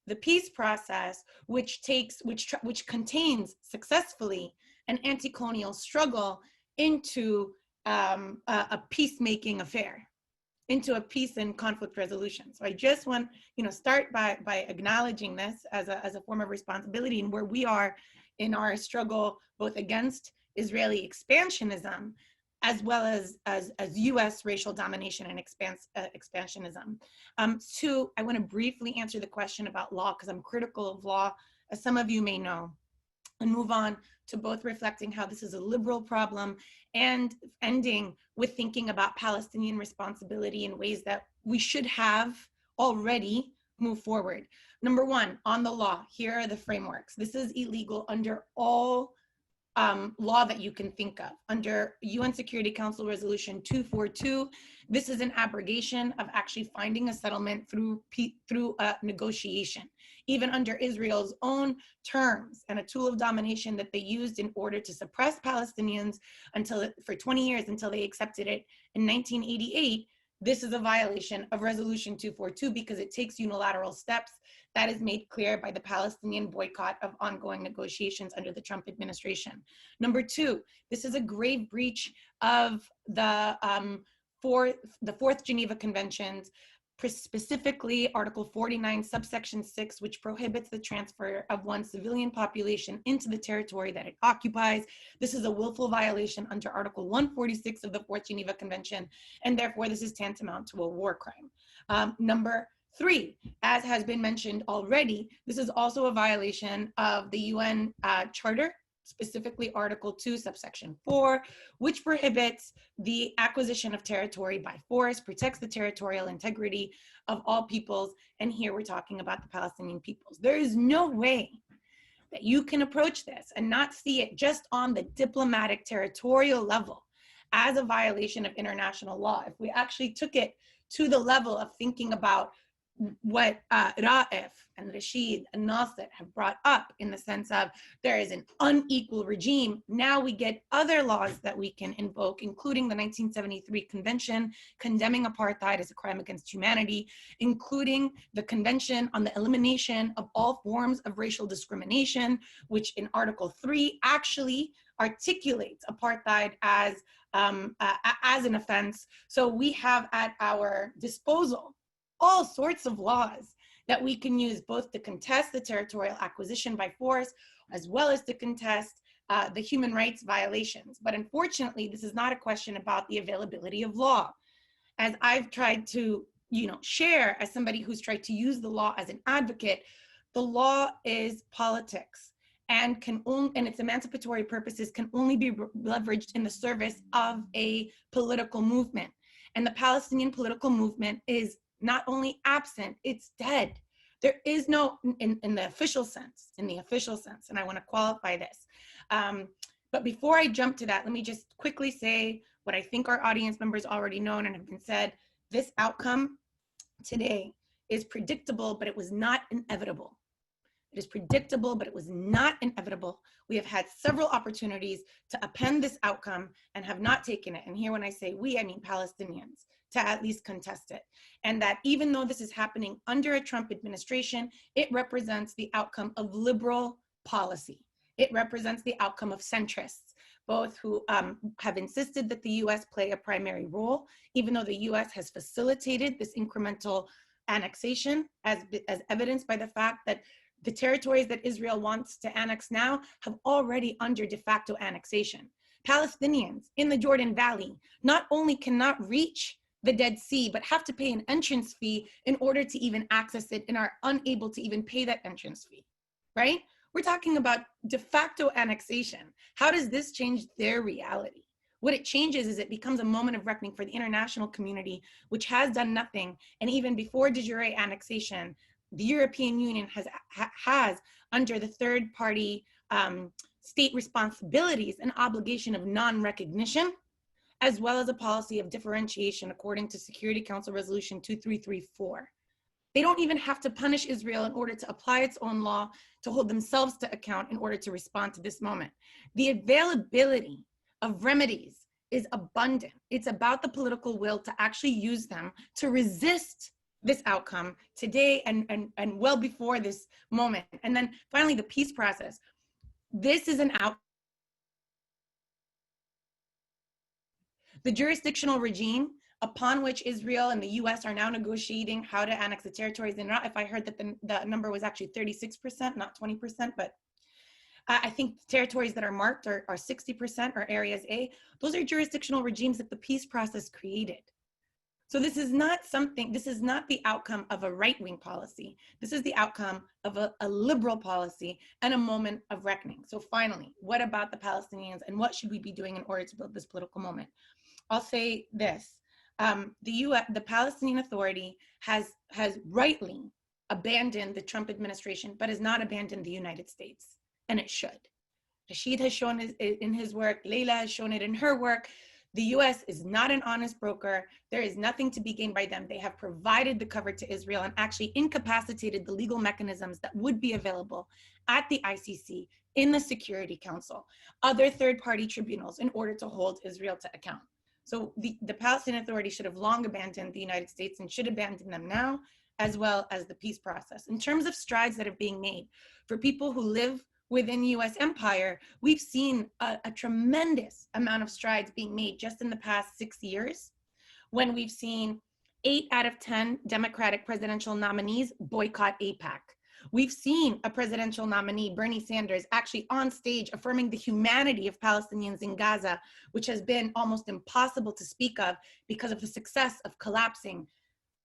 the peace process, which contains successfully an anti-colonial struggle into a peacemaking affair, into a peace and conflict resolution. So I just want, start by acknowledging this as a form of responsibility, and where we are in our struggle both against Israeli expansionism as well as US racial domination and expansionism. Two, I want to briefly answer the question about law, because I'm critical of law, as some of you may know, and move on to both reflecting how this is a liberal problem and ending with thinking about Palestinian responsibility in ways that we should have already moved forward. Number one, on the law, here are the frameworks. This is illegal under all law that you can think of. Under UN Security Council Resolution 242, this is an abrogation of actually finding a settlement through a negotiation, even under Israel's own terms, and a tool of domination that they used in order to suppress Palestinians for 20 years until they accepted it in 1988. This is a violation of Resolution 242 because it takes unilateral steps. That is made clear by the Palestinian boycott of ongoing negotiations under the Trump administration. Number two, this is a grave breach of the Fourth Geneva Conventions, specifically Article 49, subsection 6, which prohibits the transfer of one's civilian population into the territory that it occupies. This is a willful violation under Article 146 of the Fourth Geneva Convention, and therefore this is tantamount to a war crime. Number three, as has been mentioned already, this is also a violation of the UN Charter, specifically Article 2, subsection 4, which prohibits the acquisition of territory by force, protects the territorial integrity of all peoples, and here we're talking about the Palestinian peoples. There is no way that you can approach this and not see it just on the diplomatic territorial level as a violation of international law. If we actually took it to the level of thinking about what Raif and Rashid and Nasser have brought up, in the sense of there is an unequal regime, now we get other laws that we can invoke, including the 1973 Convention condemning apartheid as a crime against humanity, including the Convention on the Elimination of All Forms of Racial Discrimination, which in Article 3 actually articulates apartheid as an offense. So we have at our disposal all sorts of laws that we can use both to contest the territorial acquisition by force, as well as to contest the human rights violations. But unfortunately, this is not a question about the availability of law. As I've tried to, share as somebody who's tried to use the law as an advocate, the law is politics and and its emancipatory purposes can only be leveraged in the service of a political movement. And the Palestinian political movement is not only absent, it's dead. There is no, in the official sense, and I want to qualify this. But before I jump to that, let me just quickly say what I think our audience members already know and have been said. This outcome today is predictable, but it was not inevitable. It is predictable, but it was not inevitable. We have had several opportunities to append this outcome and have not taken it. And here when I say we, I mean Palestinians, to at least contest it. And that even though this is happening under a Trump administration, it represents the outcome of liberal policy. It represents the outcome of centrists, both who have insisted that the US play a primary role, even though the US has facilitated this incremental annexation, as evidenced by the fact that the territories that Israel wants to annex now have already under de facto annexation. Palestinians in the Jordan Valley not only cannot reach the Dead Sea, but have to pay an entrance fee in order to even access it and are unable to even pay that entrance fee, right? We're talking about de facto annexation. How does this change their reality? What it changes is it becomes a moment of reckoning for the international community, which has done nothing. And even before de jure annexation, the European Union has under the third party state responsibilities, an obligation of non-recognition, as well as a policy of differentiation according to Security Council Resolution 2334. They don't even have to punish Israel in order to apply its own law to hold themselves to account in order to respond to this moment. The availability of remedies is abundant. It's about the political will to actually use them to resist this outcome today and well before this moment. And then finally, the peace process. This is an outcome. The jurisdictional regime upon which Israel and the US are now negotiating how to annex the territories. And if I heard that the number was actually 36%, not 20%, but I think territories that are marked are 60% or areas A. Those are jurisdictional regimes that the peace process created. So this is not the outcome of a right-wing policy. This is the outcome of a liberal policy and a moment of reckoning. So finally, what about the Palestinians and what should we be doing in order to build this political moment? I'll say this, the Palestinian Authority has rightly abandoned the Trump administration, but has not abandoned the United States, and it should. Rashid has shown it in his work, Leila has shown it in her work. The US is not an honest broker. There is nothing to be gained by them. They have provided the cover to Israel and actually incapacitated the legal mechanisms that would be available at the ICC, in the Security Council, other third-party tribunals in order to hold Israel to account. So the Palestinian Authority should have long abandoned the United States and should abandon them now, as well as the peace process. In terms of strides that are being made for people who live within US empire, we've seen a tremendous amount of strides being made just in the past 6 years, when we've seen 8 out of 10 Democratic presidential nominees boycott AIPAC. We've seen a presidential nominee, Bernie Sanders, actually on stage affirming the humanity of Palestinians in Gaza, which has been almost impossible to speak of because of the success of collapsing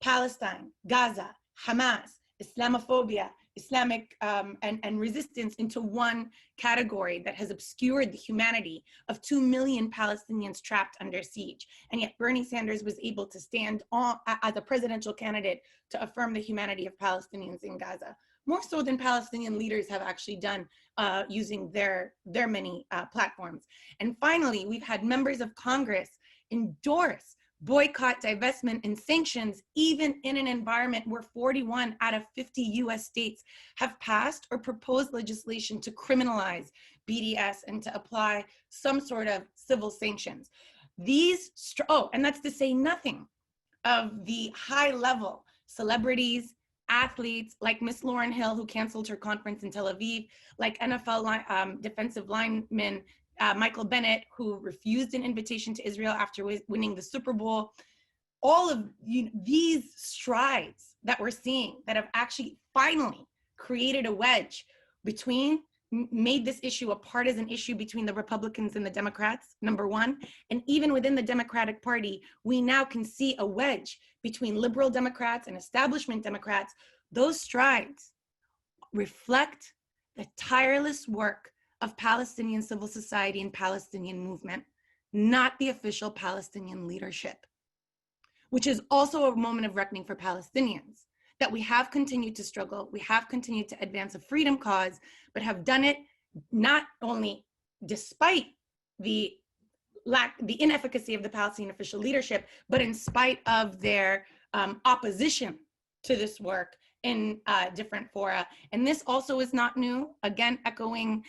Palestine, Gaza, Hamas, Islamophobia, Islamic and resistance into one category that has obscured the humanity of 2 million Palestinians trapped under siege. And yet Bernie Sanders was able to stand on as a presidential candidate to affirm the humanity of Palestinians in Gaza, more so than Palestinian leaders have actually done using their many platforms. And finally, we've had members of Congress endorse boycott, divestment, and sanctions, even in an environment where 41 out of 50 US states have passed or proposed legislation to criminalize BDS and to apply some sort of civil sanctions. And that's to say nothing of the high-level celebrities, athletes like Miss Lauryn Hill, who canceled her conference in Tel Aviv, like NFL defensive linemen Michael Bennett, who refused an invitation to Israel after winning the Super Bowl. All of these strides that we're seeing that have actually finally created a wedge between, made this issue a partisan issue between the Republicans and the Democrats, number one. And even within the Democratic Party, we now can see a wedge between liberal Democrats and establishment Democrats. Those strides reflect the tireless work of Palestinian civil society and Palestinian movement, not the official Palestinian leadership, which is also a moment of reckoning for Palestinians, that we have continued to struggle, we have continued to advance a freedom cause, but have done it not only despite the inefficacy of the Palestinian official leadership, but in spite of their opposition to this work in different fora. And this also is not new, again, echoing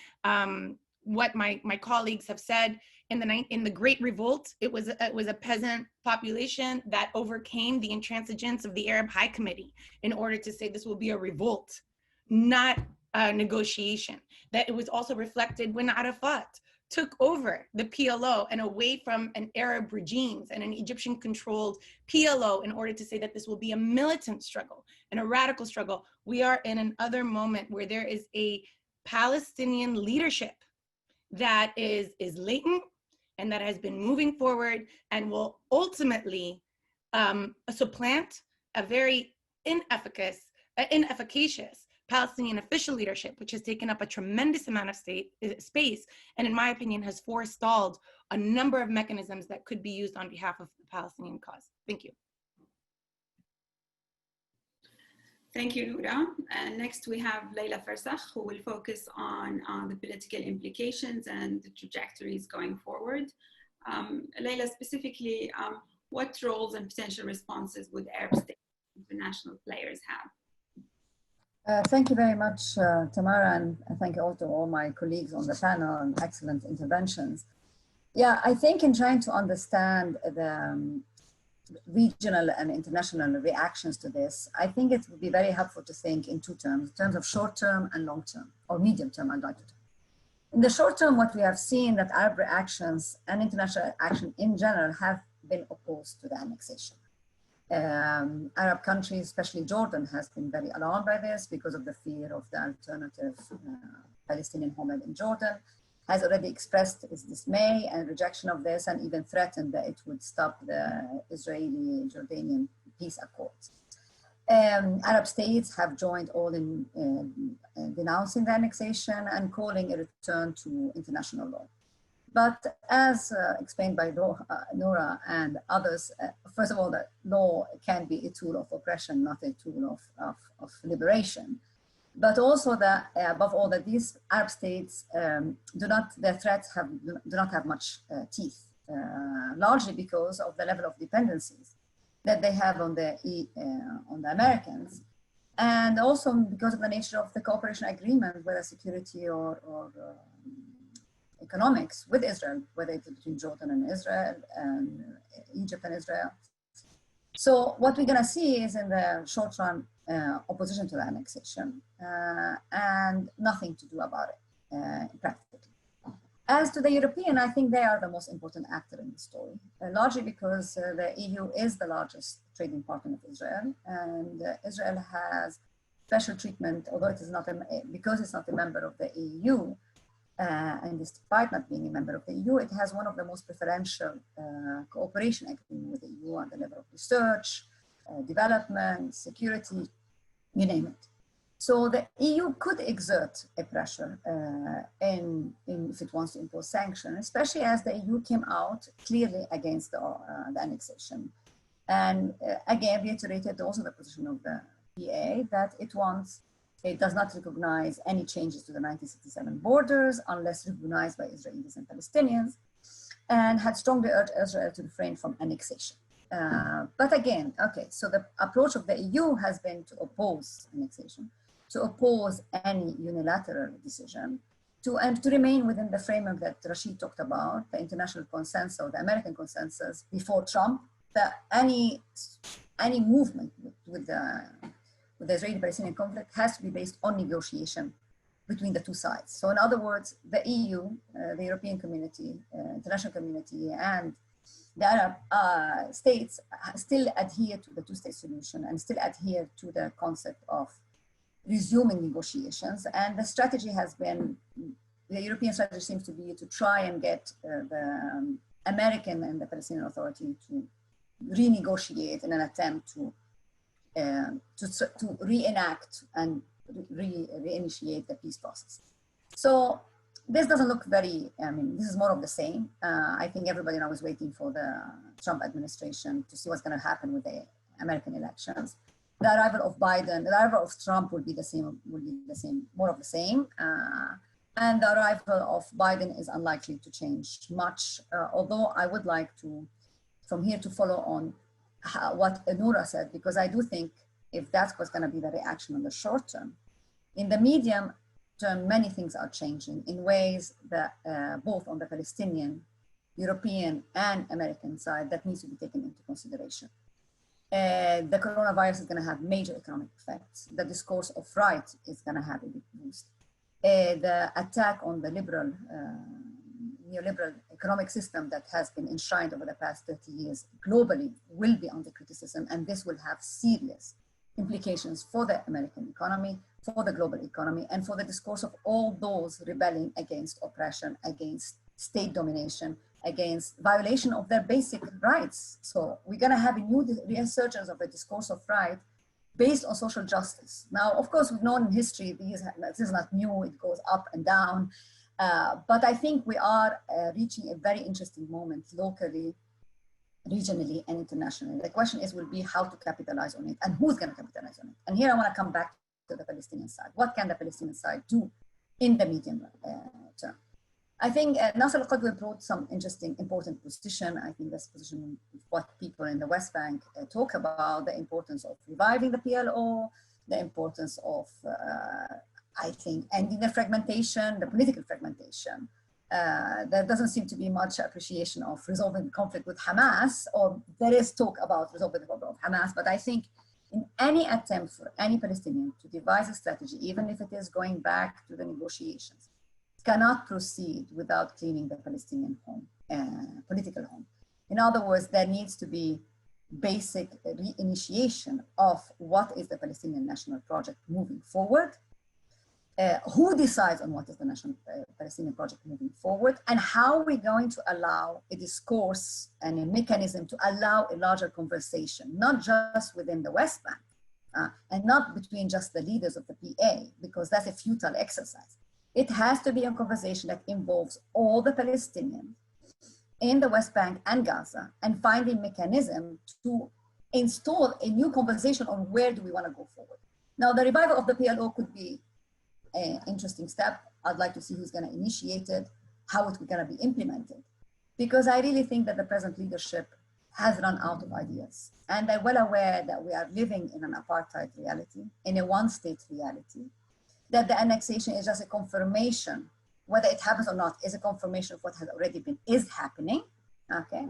what my colleagues have said. In the Great Revolt, it was a peasant population that overcame the intransigence of the Arab High Committee in order to say this will be a revolt, not a negotiation. That it was also reflected when Arafat took over the PLO and away from an Arab regimes and an Egyptian-controlled PLO in order to say that this will be a militant struggle and a radical struggle. We are in another moment where there is a Palestinian leadership that is latent and that has been moving forward and will ultimately supplant a very inefficacious Palestinian official leadership, which has taken up a tremendous amount of space, and in my opinion has forestalled a number of mechanisms that could be used on behalf of the Palestinian cause. Thank you. Thank you, Noura. Next, we have Leila Farsakh, who will focus on the political implications and the trajectories going forward. Leila, specifically, what roles and potential responses would Arab states and international players have? Thank you very much, Tamara, and thank you also to all my colleagues on the panel and excellent interventions. Yeah, I think in trying to understand the regional and international reactions to this, I think it would be very helpful to think in two terms, in terms of short term and long term, or medium term, I'd like to do. In the short term, what we have seen that Arab reactions and international action in general have been opposed to the annexation. Arab countries, especially Jordan, has been very alarmed by this because of the fear of the alternative Palestinian homeland in Jordan, has already expressed its dismay and rejection of this, and even threatened that it would stop the Israeli-Jordanian peace accords. Arab states have joined all in denouncing the annexation and calling a return to international law. But as explained by Noura and others, first of all, that law can be a tool of oppression, not a tool of liberation. But also that, above all, that these Arab states their threats do not have much teeth, largely because of the level of dependencies that they have on the Americans, and also because of the nature of the cooperation agreement, whether security or economics with Israel, whether it's between Jordan and Israel and Egypt and Israel. So what we're going to see is in the short run opposition to the annexation and nothing to do about it practically. As to the European, I think they are the most important actor in the story, largely because the EU is the largest trading partner of Israel, and Israel has special treatment, although it is not because it's not a member of the EU. And despite not being a member of the EU, it has one of the most preferential cooperation agreements with the EU on the level of research, development, security, you name it. So the EU could exert a pressure if it wants to impose sanctions, especially as the EU came out clearly against the annexation. And again, reiterated also the position of the PA that it does not recognize any changes to the 1967 borders unless recognized by Israelis and Palestinians, and had strongly urged Israel to refrain from annexation. But again, okay, so the approach of the EU has been to oppose annexation, to oppose any unilateral decision, and to remain within the framework that Rashid talked about, the international consensus or the American consensus before Trump, that any movement with the Israeli-Palestinian conflict has to be based on negotiation between the two sides. So in other words, the EU, the European community, international community, and the Arab states still adhere to the two-state solution and still adhere to the concept of resuming negotiations. And the strategy has been, the European strategy seems to be to try and get the American and the Palestinian Authority to renegotiate in an attempt to reenact and reinitiate the peace process. So this doesn't look very, I mean, this is more of the same. I think everybody now is waiting for the Trump administration to see what's going to happen with the American elections. The arrival of Biden, the arrival of Trump will be the same, more of the same. And the arrival of Biden is unlikely to change much, although I would like to, from here, to follow on what Noura said, because I do think if that's what's going to be the reaction in the short term, in the medium term, many things are changing in ways that both on the Palestinian, European, and American side that needs to be taken into consideration. The coronavirus is going to have major economic effects. The discourse of right is going to have a big boost. The attack on the liberal, neoliberal economic system that has been enshrined over the past 30 years globally will be under criticism, and this will have serious implications for the American economy, for the global economy, and for the discourse of all those rebelling against oppression, against state domination, against violation of their basic rights. So we're going to have a new resurgence of a discourse of right based on social justice. Now, of course, we've known in history, this is not new, it goes up and down. But I think we are reaching a very interesting moment locally, regionally, and internationally. The question will be how to capitalize on it and who's going to capitalize on it. And here I want to come back to the Palestinian side. What can the Palestinian side do in the medium term? I think Nasser al-Qadwi brought some interesting, important position. I think this position is what people in the West Bank talk about, the importance of reviving the PLO, the importance of, I think, ending the fragmentation, the political fragmentation. There doesn't seem to be much appreciation of resolving the conflict with Hamas, or there is talk about resolving the problem of Hamas, but I think in any attempt for any Palestinian to devise a strategy, even if it is going back to the negotiations, cannot proceed without cleaning the Palestinian home, political home. In other words, there needs to be basic reinitiation of what is the Palestinian national project moving forward, who decides on what is the national Palestinian project moving forward, and how are we going to allow a discourse and a mechanism to allow a larger conversation, not just within the West Bank, and not between just the leaders of the PA, because that's a futile exercise. It has to be a conversation that involves all the Palestinians in the West Bank and Gaza, and find a mechanism to install a new conversation on where do we want to go forward. Now, the revival of the PLO could be an interesting step. I'd like to see who's going to initiate it, how it's going to be implemented, because I really think that the present leadership has run out of ideas. And they're well aware that we are living in an apartheid reality, in a one-state reality, that the annexation is just a confirmation, whether it happens or not, is a confirmation of what has already been, is happening, okay?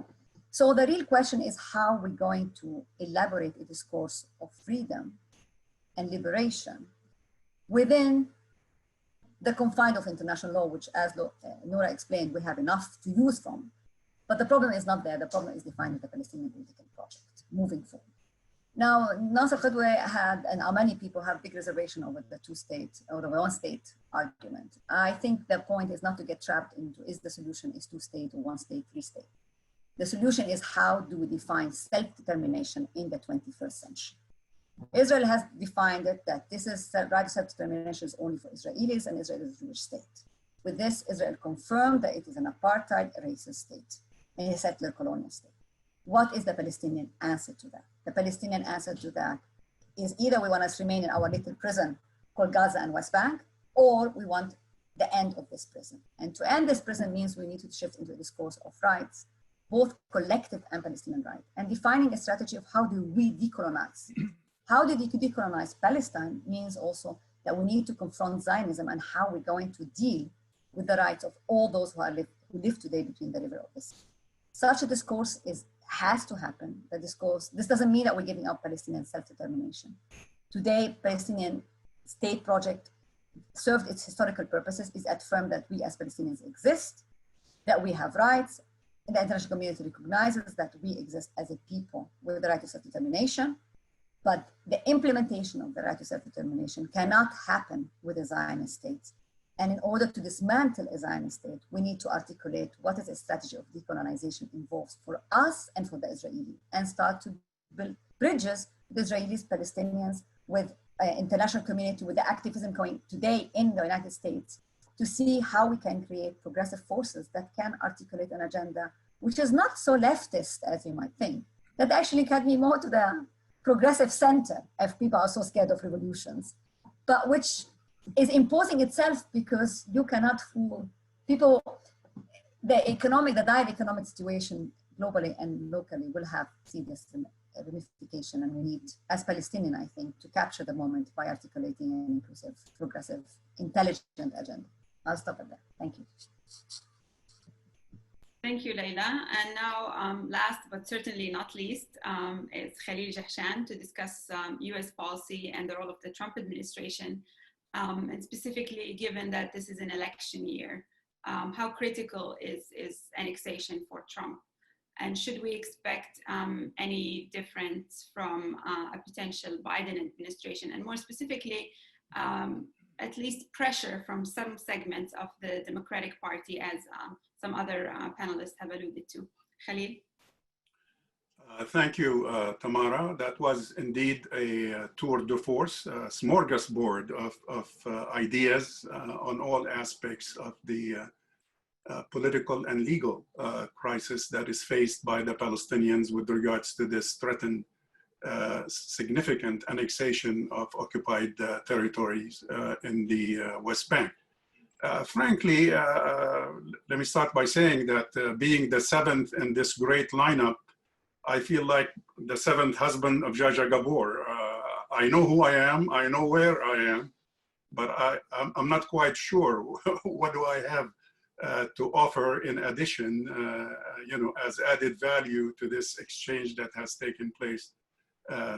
So the real question is how we're going to elaborate a discourse of freedom and liberation within the confines of international law, which, as Noura explained, we have enough to use from. But the problem is not there. The problem is defining the Palestinian political project moving forward. Now, Nasser al-Qadwi had, and many people have big reservation over the two-state or the one-state argument. I think the point is not to get trapped into is the solution is two-state or one-state, three-state. The solution is how do we define self-determination in the 21st century. Israel has defined it that this is right self-determination is only for Israelis, and Israel is a Jewish state. With this, Israel confirmed that it is an apartheid racist state and a settler colonial state. What is the Palestinian answer to that? The Palestinian answer to that is either we want to remain in our little prison called Gaza and West Bank, or we want the end of this prison. And to end this prison means we need to shift into a discourse of rights, both collective and Palestinian rights, and defining a strategy of how do we decolonize. How do we decolonize Palestine means also that we need to confront Zionism and how we're going to deal with the rights of all those who live today between the river of the sea. Such a discourse has to happen. The discourse, this doesn't mean that we're giving up Palestinian self-determination. Today, Palestinian state project served its historical purposes is affirm that we as Palestinians exist, that we have rights, and the international community recognizes that we exist as a people with the right to self-determination. But the implementation of the right to self-determination cannot happen with a Zionist state. And in order to dismantle a Zionist state, we need to articulate what is a strategy of decolonization involves for us and for the Israelis, and start to build bridges with Israelis, Palestinians, with international community, with the activism going today in the United States, to see how we can create progressive forces that can articulate an agenda which is not so leftist as you might think, that actually can be more to the progressive center if people are so scared of revolutions, but which is imposing itself because you cannot fool people. The dire economic situation globally and locally will have serious ramification, and we need, as Palestinian, I think, to capture the moment by articulating an inclusive, progressive, intelligent agenda. I'll stop at that. Thank you. Thank you, Leila. And now, last but certainly not least, is Khalil Jahshan to discuss US policy and the role of the Trump administration, and specifically given that this is an election year, how critical is annexation for Trump? And should we expect any difference from a potential Biden administration, and more specifically, at least pressure from some segments of the Democratic Party, as some other panelists have alluded to? Khalil? Thank you, Tamara. That was indeed a tour de force, a smorgasbord of ideas on all aspects of the political and legal crisis that is faced by the Palestinians with regards to this threatened significant annexation of occupied territories in the West Bank. Frankly, let me start by saying that being the seventh in this great lineup, I feel like the seventh husband of Jaja Gabor. I know who I am, I know where I am, but I'm not quite sure what do I have to offer in addition, as added value to this exchange that has taken place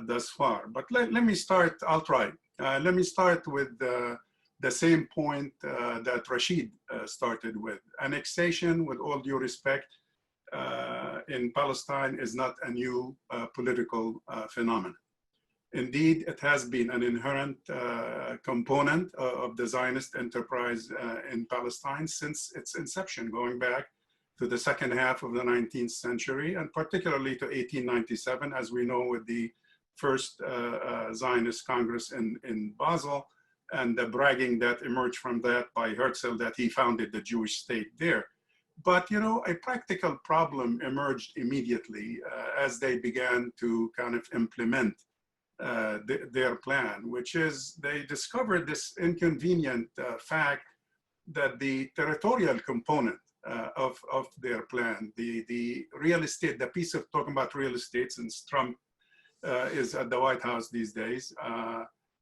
thus far. But let me start, I'll try. Let me start with the same point that Rashid started with. Annexation, with all due respect, in Palestine is not a new political phenomenon. Indeed, it has been an inherent component of the Zionist enterprise in Palestine since its inception, going back to the second half of the 19th century, and particularly to 1897, as we know, with the first Zionist Congress in Basel, and the bragging that emerged from that by Herzl that he founded the Jewish state there. But, a practical problem emerged immediately as they began to kind of implement their plan, which is they discovered this inconvenient fact that the territorial component of their plan, the real estate, the piece of talking about real estate, since Trump is at the White House these days,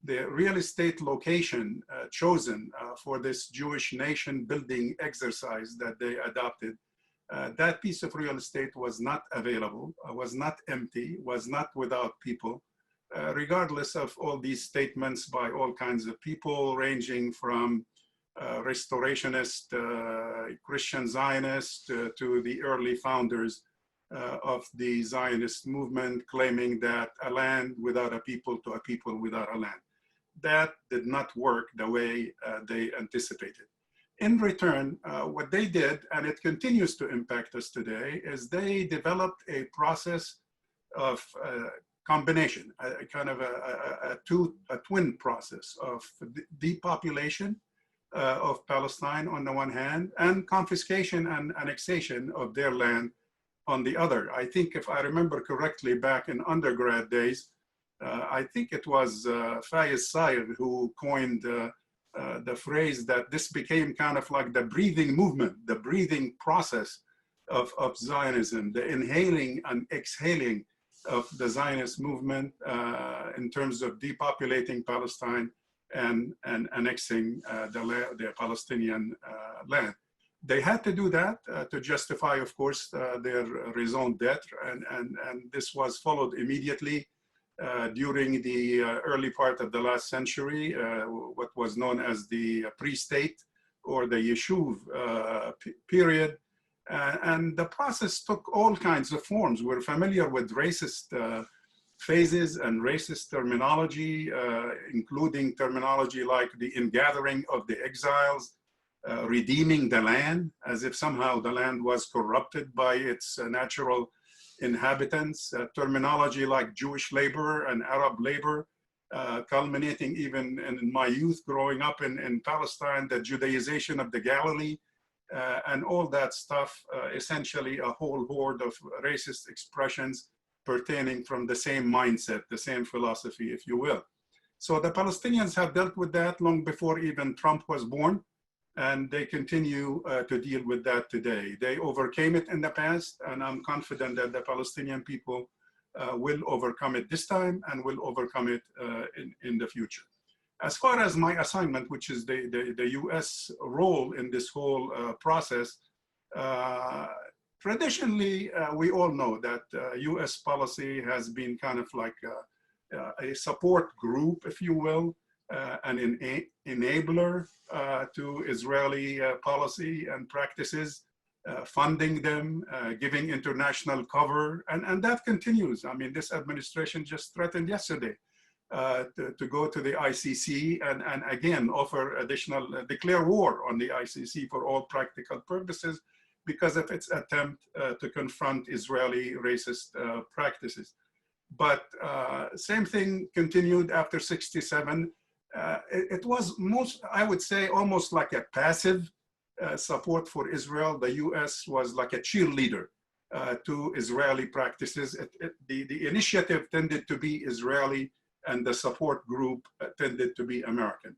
the real estate location chosen for this Jewish nation building exercise that they adopted, that piece of real estate was not available, was not empty, was not without people, regardless of all these statements by all kinds of people, ranging from restorationist Christian Zionists to the early founders of the Zionist movement, claiming that a land without a people to a people without a land. That did not work the way they anticipated. In return, what they did, and it continues to impact us today, is they developed a process of combination, a kind of a twin process of depopulation of Palestine on the one hand, and confiscation and annexation of their land on the other. I think if I remember correctly, back in undergrad days, I think it was Fayez Said who coined the phrase that this became kind of like the breathing movement, the breathing process of Zionism, the inhaling and exhaling of the Zionist movement in terms of depopulating Palestine and annexing the Palestinian land. They had to do that to justify, of course, their raison d'etre, and this was followed immediately during the early part of the last century, what was known as the pre-state or the Yishuv period. And the process took all kinds of forms. We're familiar with racist phases and racist terminology, including terminology like the ingathering of the exiles, redeeming the land, as if somehow the land was corrupted by its natural inhabitants, terminology like Jewish labor and Arab labor, culminating even in my youth growing up in Palestine, the Judaization of the Galilee, and all that stuff, essentially a whole horde of racist expressions pertaining from the same mindset, the same philosophy, if you will. So the Palestinians have dealt with that long before even Trump was born, and they continue to deal with that today. They overcame it in the past, and I'm confident that the Palestinian people will overcome it this time and will overcome it in the future. As far as my assignment, which is the US role in this whole process, traditionally, we all know that US policy has been kind of like a support group, if you will, an enabler to Israeli policy and practices, funding them, giving international cover, and that continues. I mean, this administration just threatened yesterday to go to the ICC and again offer additional, declare war on the ICC for all practical purposes because of its attempt to confront Israeli racist practices. But same thing continued after '67. It was I would say, almost like a passive support for Israel. The US was like a cheerleader to Israeli practices. The initiative tended to be Israeli, and the support group tended to be American.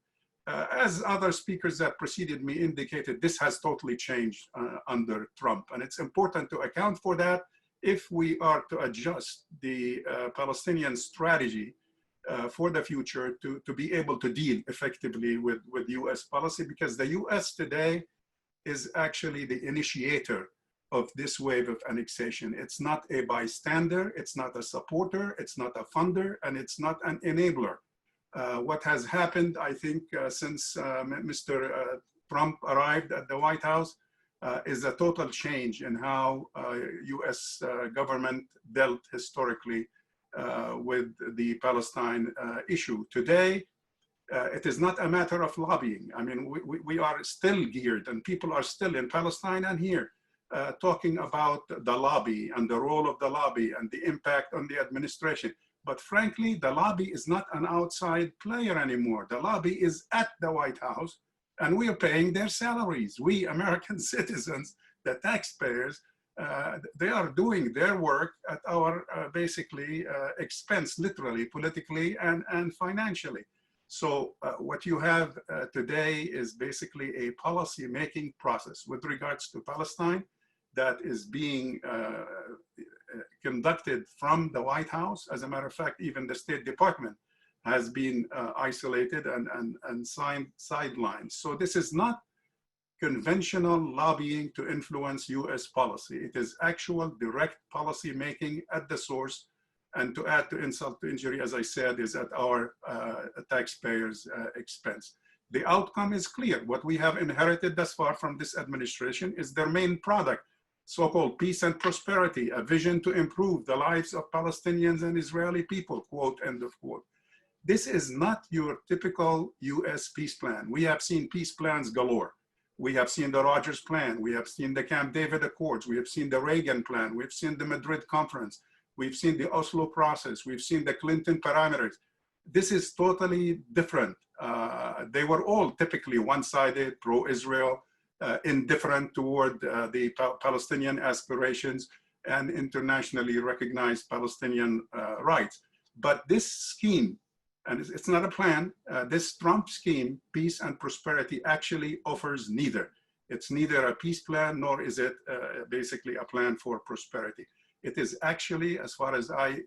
As other speakers that preceded me indicated, this has totally changed under Trump, and it's important to account for that if we are to adjust the Palestinian strategy for the future to be able to deal effectively with US policy, because the US today is actually the initiator of this wave of annexation. It's not a bystander, it's not a supporter, it's not a funder, and it's not an enabler. What has happened, I think, since Mr. Trump arrived at the White House is a total change in how US government dealt historically with the Palestine issue. Today, it is not a matter of lobbying. I mean, we are still geared, and people are still in Palestine and here talking about the lobby and the role of the lobby and the impact on the administration. But frankly, the lobby is not an outside player anymore. The lobby is at the White House, and we are paying their salaries. We American citizens, the taxpayers, they are doing their work at our basically expense, literally, politically and financially. So what you have today is basically a policy-making process with regards to Palestine that is being conducted from the White House. As a matter of fact, even the State Department has been isolated and sidelined. So this is not conventional lobbying to influence US policy. It is actual direct policy making at the source. And to add to insult to injury, as I said, is at our taxpayers' expense. The outcome is clear. What we have inherited thus far from this administration is their main product, so-called peace and prosperity, a vision to improve the lives of Palestinians and Israeli people, quote, end of quote. This is not your typical US peace plan. We have seen peace plans galore. We have seen the Rogers Plan. We have seen the Camp David Accords. We have seen the Reagan Plan. We've seen the Madrid Conference. We've seen the Oslo process. We've seen the Clinton parameters. This is totally different. They were all typically one-sided, pro-Israel, indifferent toward the Palestinian aspirations and internationally recognized Palestinian rights. But this scheme, and it's not a plan, this Trump scheme, peace and prosperity, actually offers neither. It's neither a peace plan, nor is it basically a plan for prosperity. It is actually, as far as I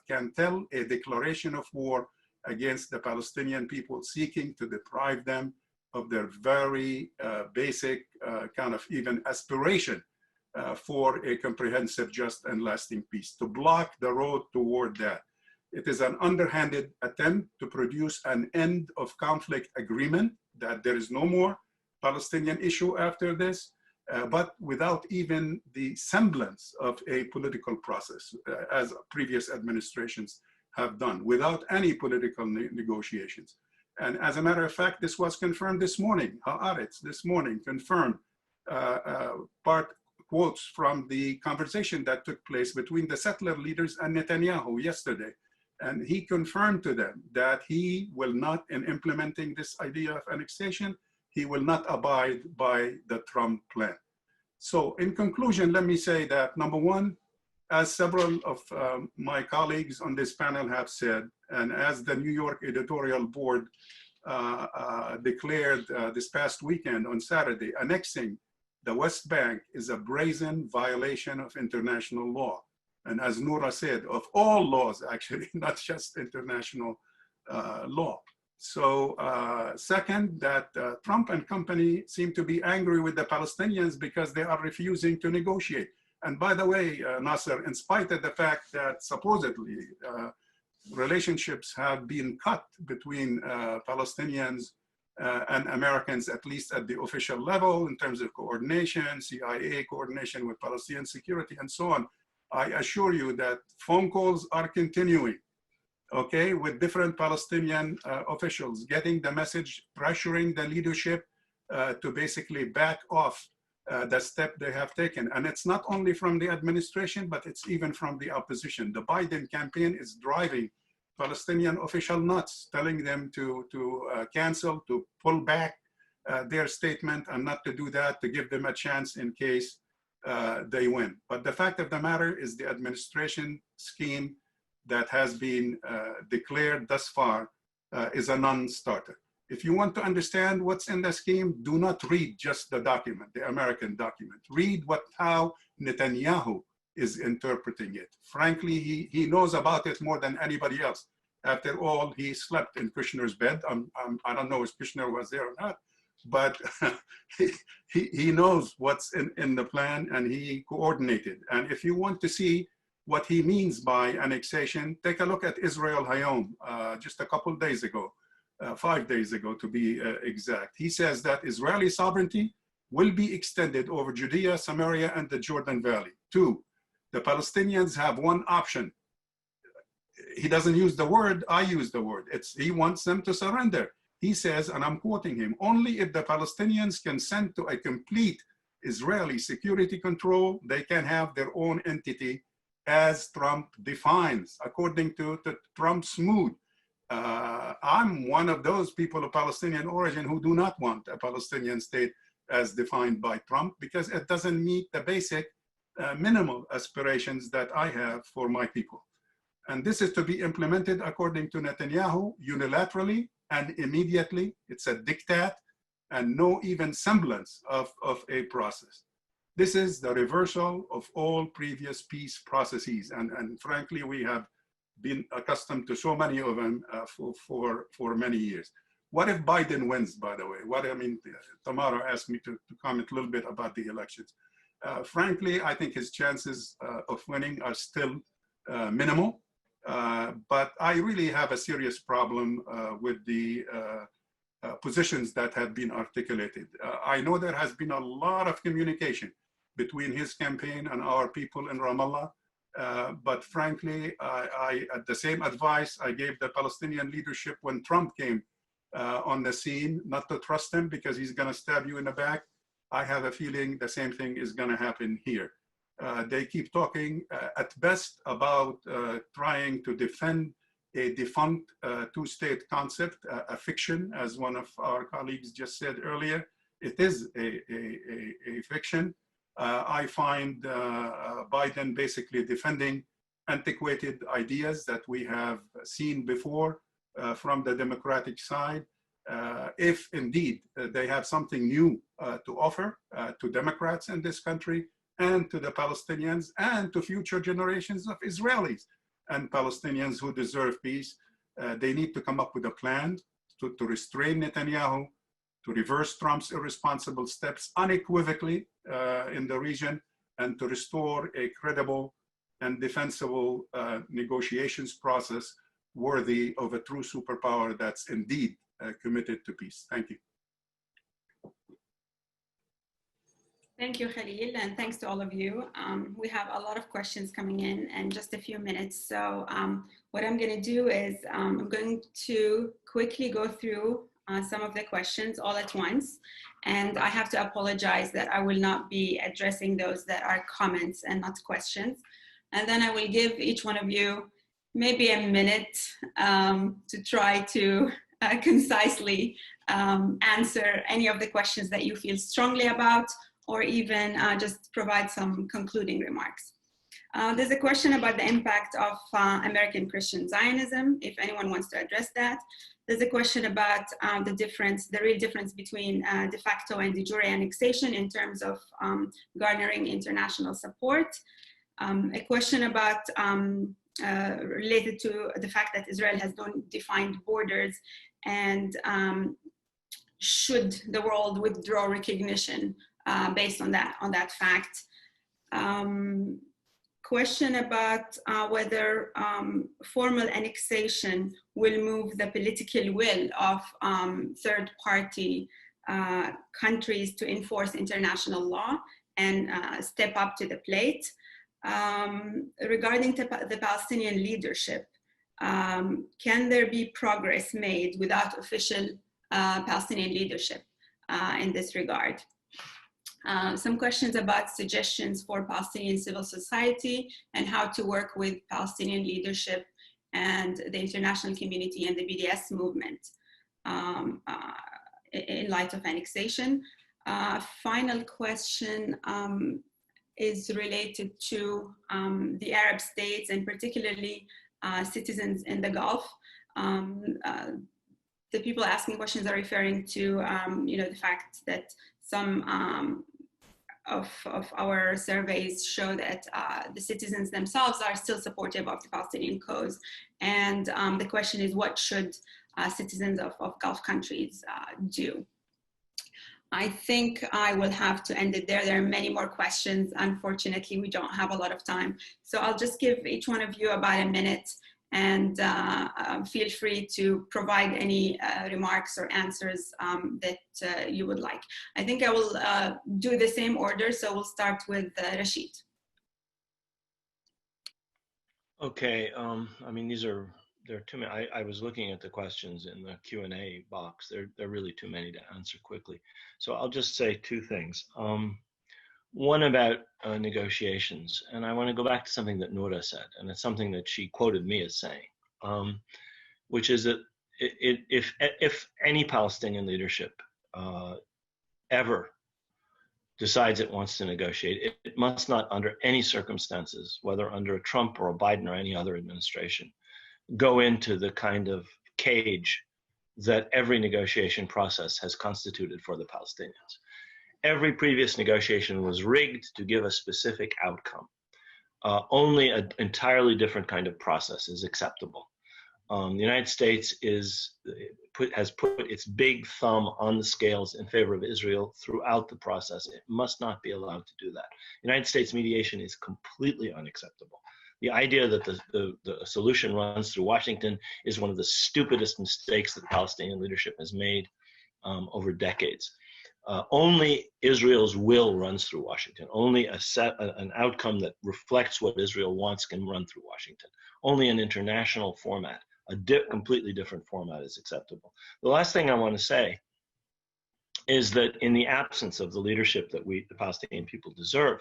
can tell, a declaration of war against the Palestinian people, seeking to deprive them of their very basic kind of even aspiration for a comprehensive, just, and lasting peace, to block the road toward that. It is an underhanded attempt to produce an end of conflict agreement, that there is no more Palestinian issue after this, but without even the semblance of a political process, as previous administrations have done, without any political negotiations. And as a matter of fact, this was confirmed this morning. Haaretz this morning confirmed part quotes from the conversation that took place between the settler leaders and Netanyahu yesterday. And he confirmed to them that he will not, in implementing this idea of annexation, he will not abide by the Trump plan. So in conclusion, let me say that number one, as several of my colleagues on this panel have said, and as the New York editorial board declared this past weekend on Saturday, annexing the West Bank is a brazen violation of international law. And as Noura said, of all laws, actually, not just international law. So second, that Trump and company seem to be angry with the Palestinians because they are refusing to negotiate. And by the way, Nasser, in spite of the fact that supposedly relationships have been cut between Palestinians and Americans, at least at the official level, in terms of coordination, CIA coordination with Palestinian security, and so on, I assure you that phone calls are continuing, okay, with different Palestinian officials, getting the message, pressuring the leadership to basically back off the step they have taken. And it's not only from the administration, but it's even from the opposition. The Biden campaign is driving Palestinian official nuts, telling them to cancel, to pull back their statement and not to do that, to give them a chance in case they win. But the fact of the matter is the administration scheme that has been declared thus far is a non-starter. If you want to understand what's in the scheme, do not read just the document, the American document. Read how Netanyahu is interpreting it. Frankly, he knows about it more than anybody else. After all, he slept in Kushner's bed. I don't know if Kushner was there or not, but he knows what's in the plan, and he coordinated. And if you want to see what he means by annexation, take a look at Israel Hayom just a couple of days ago, 5 days ago to be exact. He says that Israeli sovereignty will be extended over Judea, Samaria, and the Jordan Valley. 2, the Palestinians have one option. He doesn't use the word, I use the word. He wants them to surrender. He says, and I'm quoting him, only if the Palestinians consent to a complete Israeli security control, they can have their own entity as Trump defines, according to Trump's mood. I'm one of those people of Palestinian origin who do not want a Palestinian state as defined by Trump, because it doesn't meet the basic minimal aspirations that I have for my people. And this is to be implemented, according to Netanyahu, unilaterally and immediately. It's a diktat and no even semblance of a process. This is the reversal of all previous peace processes. And frankly, we have been accustomed to so many of them for many years. What if Biden wins, by the way? Tamara asked me to comment a little bit about the elections. Frankly, I think his chances of winning are still minimal. But I really have a serious problem with the positions that have been articulated. I know there has been a lot of communication between his campaign and our people in Ramallah. But frankly, at the same advice I gave the Palestinian leadership when Trump came on the scene, not to trust him because he's going to stab you in the back. I have a feeling the same thing is going to happen here. They keep talking at best about trying to defend a defunct two-state concept, a fiction, as one of our colleagues just said earlier. It is a fiction. I find Biden basically defending antiquated ideas that we have seen before from the Democratic side. If indeed they have something new to offer to Democrats in this country, and to the Palestinians, and to future generations of Israelis and Palestinians who deserve peace, they need to come up with a plan to restrain Netanyahu, to reverse Trump's irresponsible steps unequivocally in the region, and to restore a credible and defensible negotiations process worthy of a true superpower that's indeed committed to peace. Thank you. Thank you, Khalil, and thanks to all of you. We have a lot of questions coming in just a few minutes. So what I'm going to do is I'm going to quickly go through some of the questions all at once. And I have to apologize that I will not be addressing those that are comments and not questions. And then I will give each one of you maybe a minute to try to concisely answer any of the questions that you feel strongly about, or even just provide some concluding remarks. There's a question about the impact of American Christian Zionism, if anyone wants to address that. There's a question about the real difference between de facto and de jure annexation in terms of garnering international support. A question about related to the fact that Israel has no defined borders, and should the world withdraw recognition based on that fact. Question about whether formal annexation will move the political will of third-party countries to enforce international law and step up to the plate. Regarding the Palestinian leadership, can there be progress made without official Palestinian leadership in this regard? Some questions about suggestions for Palestinian civil society and how to work with Palestinian leadership and the international community and the BDS movement in light of annexation. Final question is related to the Arab states, and particularly citizens in the Gulf. The people asking questions are referring to the fact that some of our surveys show that the citizens themselves are still supportive of the Palestinian cause. And the question is, what should citizens of Gulf countries do? I think I will have to end it there. There are many more questions. Unfortunately, we don't have a lot of time. So I'll just give each one of you about a minute, and feel free to provide any remarks or answers that you would like. I think I will do the same order, so we'll start with Rashid. Okay, I mean, there are too many. I was looking at the questions in the Q&A box. There are really too many to answer quickly. So I'll just say two things. One about negotiations, and I want to go back to something that Noura said, and it's something that she quoted me as saying, which is that if any Palestinian leadership ever decides it wants to negotiate, it must not, under any circumstances, whether under a Trump or a Biden or any other administration, go into the kind of cage that every negotiation process has constituted for the Palestinians. Every previous negotiation was rigged to give a specific outcome. Only an entirely different kind of process is acceptable. The United States has put its big thumb on the scales in favor of Israel throughout the process. It must not be allowed to do that. United States mediation is completely unacceptable. The idea that the solution runs through Washington is one of the stupidest mistakes that the Palestinian leadership has made over decades. Only Israel's will runs through Washington. Only an outcome that reflects what Israel wants can run through Washington. Only an international format, completely different format, is acceptable. The last thing I want to say is that in the absence of the leadership that the Palestinian people deserve,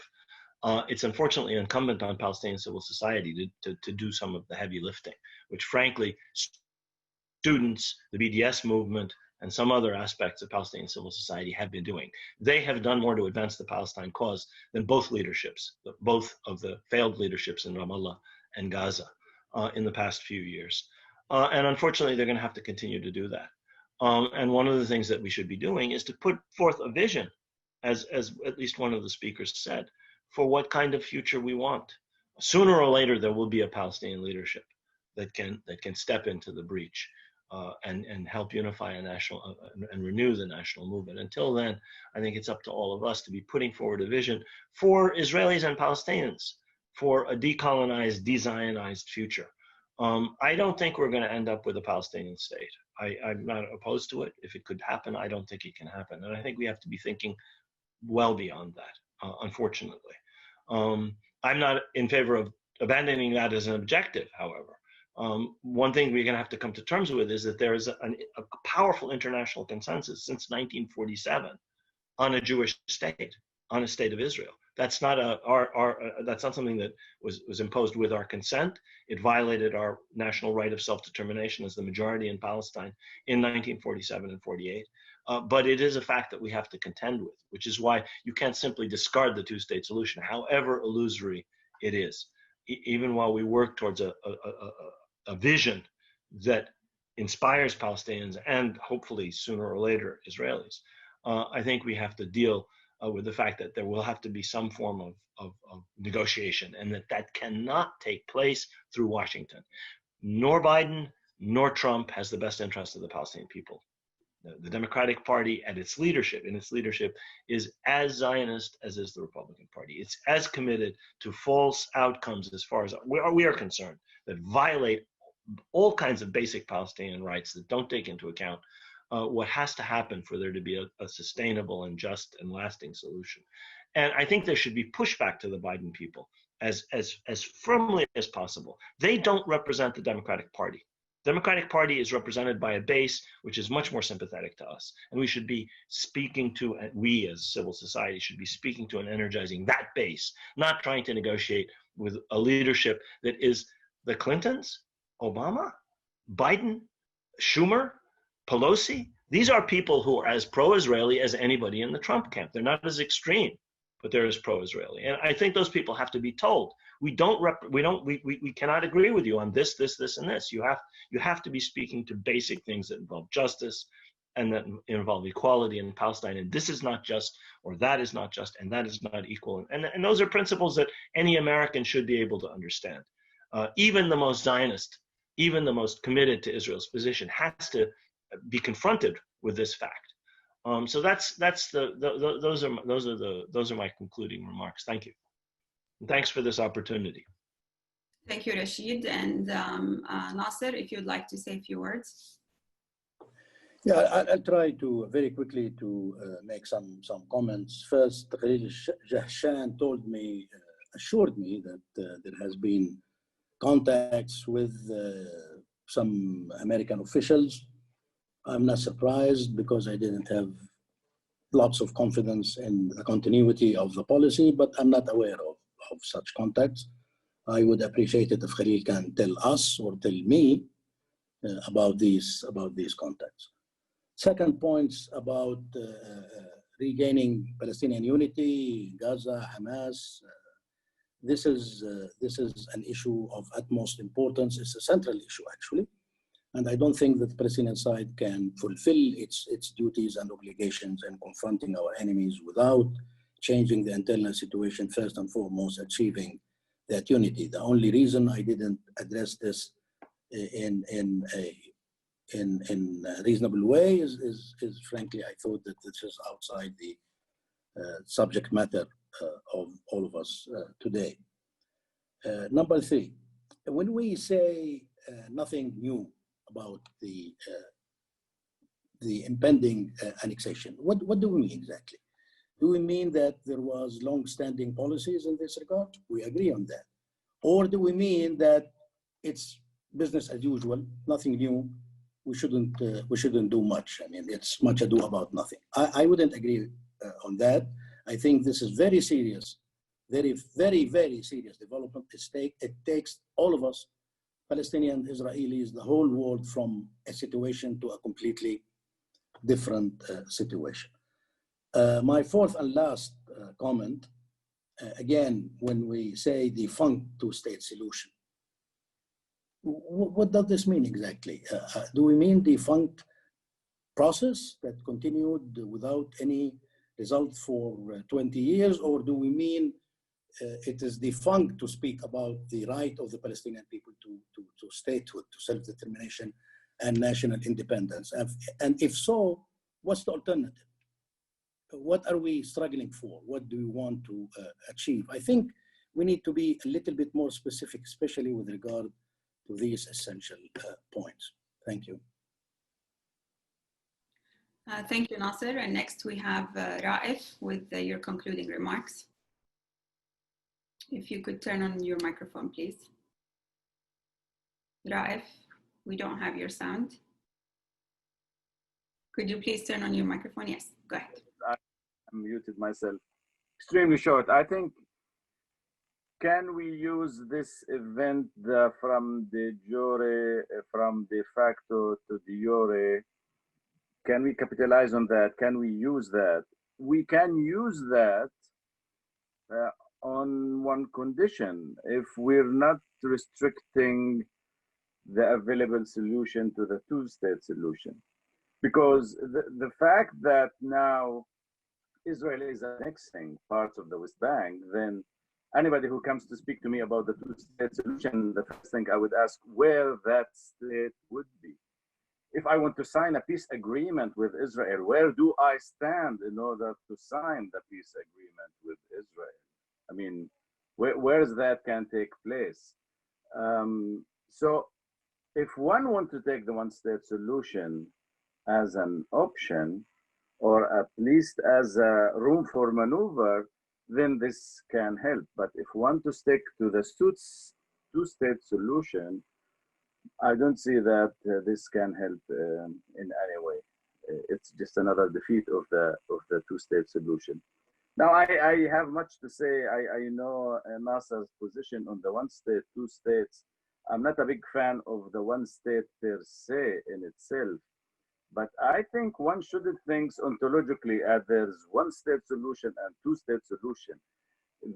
it's unfortunately incumbent on Palestinian civil society to do some of the heavy lifting, which frankly, students, the BDS movement, and some other aspects of Palestinian civil society have been doing. They have done more to advance the Palestine cause than both leaderships, both of the failed leaderships in Ramallah and Gaza in the past few years. And unfortunately, they're going to have to continue to do that. And one of the things that we should be doing is to put forth a vision, as at least one of the speakers said, for what kind of future we want. Sooner or later, there will be a Palestinian leadership that can step into the breach. And help unify a national and renew the national movement. Until then, I think it's up to all of us to be putting forward a vision for Israelis and Palestinians for a decolonized, de-Zionized future. I don't think we're going to end up with a Palestinian state. I'm not opposed to it. If it could happen, I don't think it can happen. And I think we have to be thinking well beyond that, unfortunately. I'm not in favor of abandoning that as an objective, however. One thing we're going to have to come to terms with is that there is a powerful international consensus since 1947 on a Jewish state, on a state of Israel. That's not that's not something that was imposed with our consent. It violated our national right of self-determination as the majority in Palestine in 1947 and 48. But it is a fact that we have to contend with, which is why you can't simply discard the two-state solution, however illusory it is. Even while we work towards a vision that inspires Palestinians and hopefully sooner or later Israelis, I think we have to deal with the fact that there will have to be some form of negotiation, and that cannot take place through Washington. Nor Biden nor Trump has the best interest of the Palestinian people. The Democratic Party and its leadership, is as Zionist as is the Republican Party. It's as committed to false outcomes as far as we are concerned, that violate all kinds of basic Palestinian rights, that don't take into account what has to happen for there to be a sustainable and just and lasting solution. And I think there should be pushback to the Biden people as firmly as possible. They don't represent the Democratic Party. The Democratic Party is represented by a base which is much more sympathetic to us. And we should be speaking to, we as civil society should be speaking to and energizing that base, not trying to negotiate with a leadership that is the Clintons, Obama, Biden, Schumer, Pelosi. These are people who are as pro-Israeli as anybody in the Trump camp. They're not as extreme, but they're as pro-Israeli. And I think those people have to be told, we cannot agree with you on this, and this. You have to be speaking to basic things that involve justice and that involve equality in Palestine. And this is not just, or that is not just, and that is not equal. And those are principles that any American should be able to understand. Even the most Zionist, even the most committed to Israel's position has to be confronted with this fact. So those are my concluding remarks. Thank you. And thanks for this opportunity. Thank you, Rashid. And Nasser, if you'd like to say a few words. Yeah, I'll try to very quickly to make some comments. First, Khalil Jahshan assured me that there has been contacts with some American officials. I'm not surprised because I didn't have lots of confidence in the continuity of the policy, but I'm not aware of such contacts. I would appreciate it if Khalil can tell us or tell me about these contacts. Second points about regaining Palestinian unity, Gaza, Hamas. This is an issue of utmost importance. It's a central issue, actually. And I don't think that the Palestinian side can fulfill its duties and obligations in confronting our enemies without changing the internal situation, first and foremost, achieving that unity. The only reason I didn't address this in a reasonable way is frankly, I thought that this is outside the subject matter of all of us today. Number three, when we say nothing new about the impending annexation, what do we mean exactly? Do we mean that there was long-standing policies in this regard? We agree on that. Or do we mean that it's business as usual, nothing new? We shouldn't do much. I mean, it's much ado about nothing. I wouldn't agree on that. I think this is very serious, very, very, very serious development. It takes all of us, Palestinian, Israelis, the whole world, from a situation to a completely different situation. My fourth and last comment, again, when we say defunct two-state solution, what does this mean exactly? Do we mean defunct process that continued without any result for 20 years, or do we mean it is defunct to speak about the right of the Palestinian people to statehood, to self-determination and national independence? And if so, what's the alternative? What are we struggling for? What do we want to achieve? I think we need to be a little bit more specific, especially with regard to these essential points. Thank you. Thank you, Nasser. And next we have Raif with your concluding remarks. If you could turn on your microphone, please. Raif, we don't have your sound. Could you please turn on your microphone? Yes, go ahead. I muted myself. Extremely short. I think, can we use this event from de jure, from de facto to de jure? Can we capitalize on that? Can we use that? We can use that on one condition: if we're not restricting the available solution to the two-state solution. Because the fact that now Israel is annexing parts of the West Bank, then anybody who comes to speak to me about the two-state solution, the first thing I would ask where that state would be. If I want to sign a peace agreement with Israel, where do I stand in order to sign the peace agreement with Israel? I mean, where is that can take place? So if one wants to take the one-state solution as an option, or at least as a room for maneuver, then this can help. But if one to stick to the two-state solution, I don't see that this can help in any way. It's just another defeat of the two-state solution. Now, I have much to say. I know Nasser's position on the one-state, two states. I'm not a big fan of the one state per se in itself, but I think one shouldn't think ontologically as there's one state solution and two state solution.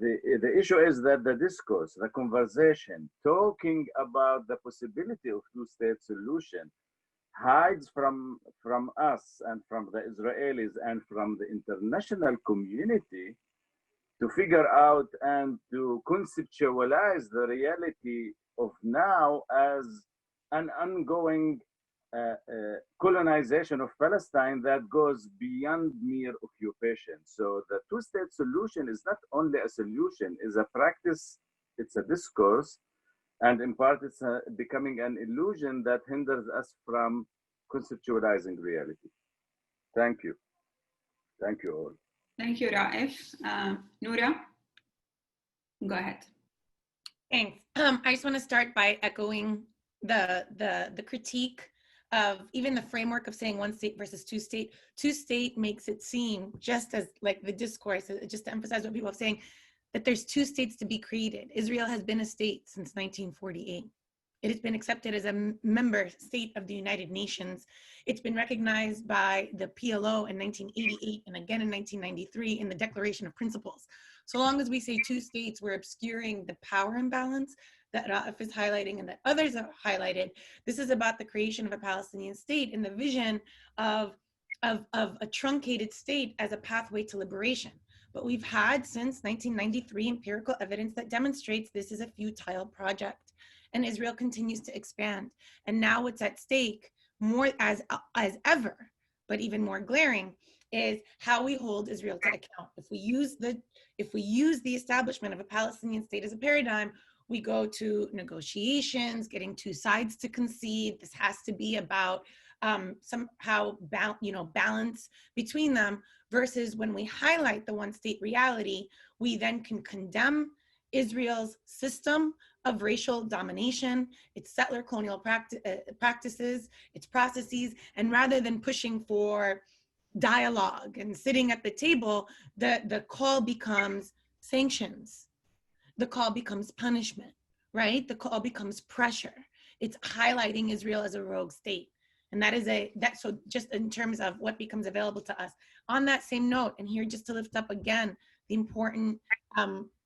The issue is that the discourse, the conversation, talking about the possibility of two-state solution hides from us and from the Israelis and from the international community to figure out and to conceptualize the reality of now as an ongoing colonization of Palestine that goes beyond mere occupation. So the two-state solution is not only a solution, it's a practice, it's a discourse, and in part it's becoming an illusion that hinders us from conceptualizing reality. Thank you. Thank you all. Thank you, Raif. Noura, go ahead. Thanks. I just want to start by echoing the critique of even the framework of saying one state versus two state. Two state makes it seem, just as like the discourse, just to emphasize what people are saying, that there's two states to be created. Israel has been a state since 1948. It has been accepted as a member state of the United Nations. It's been recognized by the PLO in 1988 and again in 1993 in the Declaration of Principles. So long as we say two states, we're obscuring the power imbalance that Raif is highlighting and that others have highlighted. This is about the creation of a Palestinian state and the vision of a truncated state as a pathway to liberation. But we've had since 1993 empirical evidence that demonstrates this is a futile project. And Israel continues to expand. And now what's at stake, more as ever, but even more glaring, is how we hold Israel to account. If we use the establishment of a Palestinian state as a paradigm, we go to negotiations, getting two sides to concede. This has to be about somehow balance between them, versus when we highlight the one state reality, we then can condemn Israel's system of racial domination, its settler colonial practices, its processes, and rather than pushing for dialogue and sitting at the table, the call becomes sanctions. The call becomes punishment, right? The call becomes pressure. It's highlighting Israel as a rogue state. And so just in terms of what becomes available to us. On that same note, and here just to lift up again, the important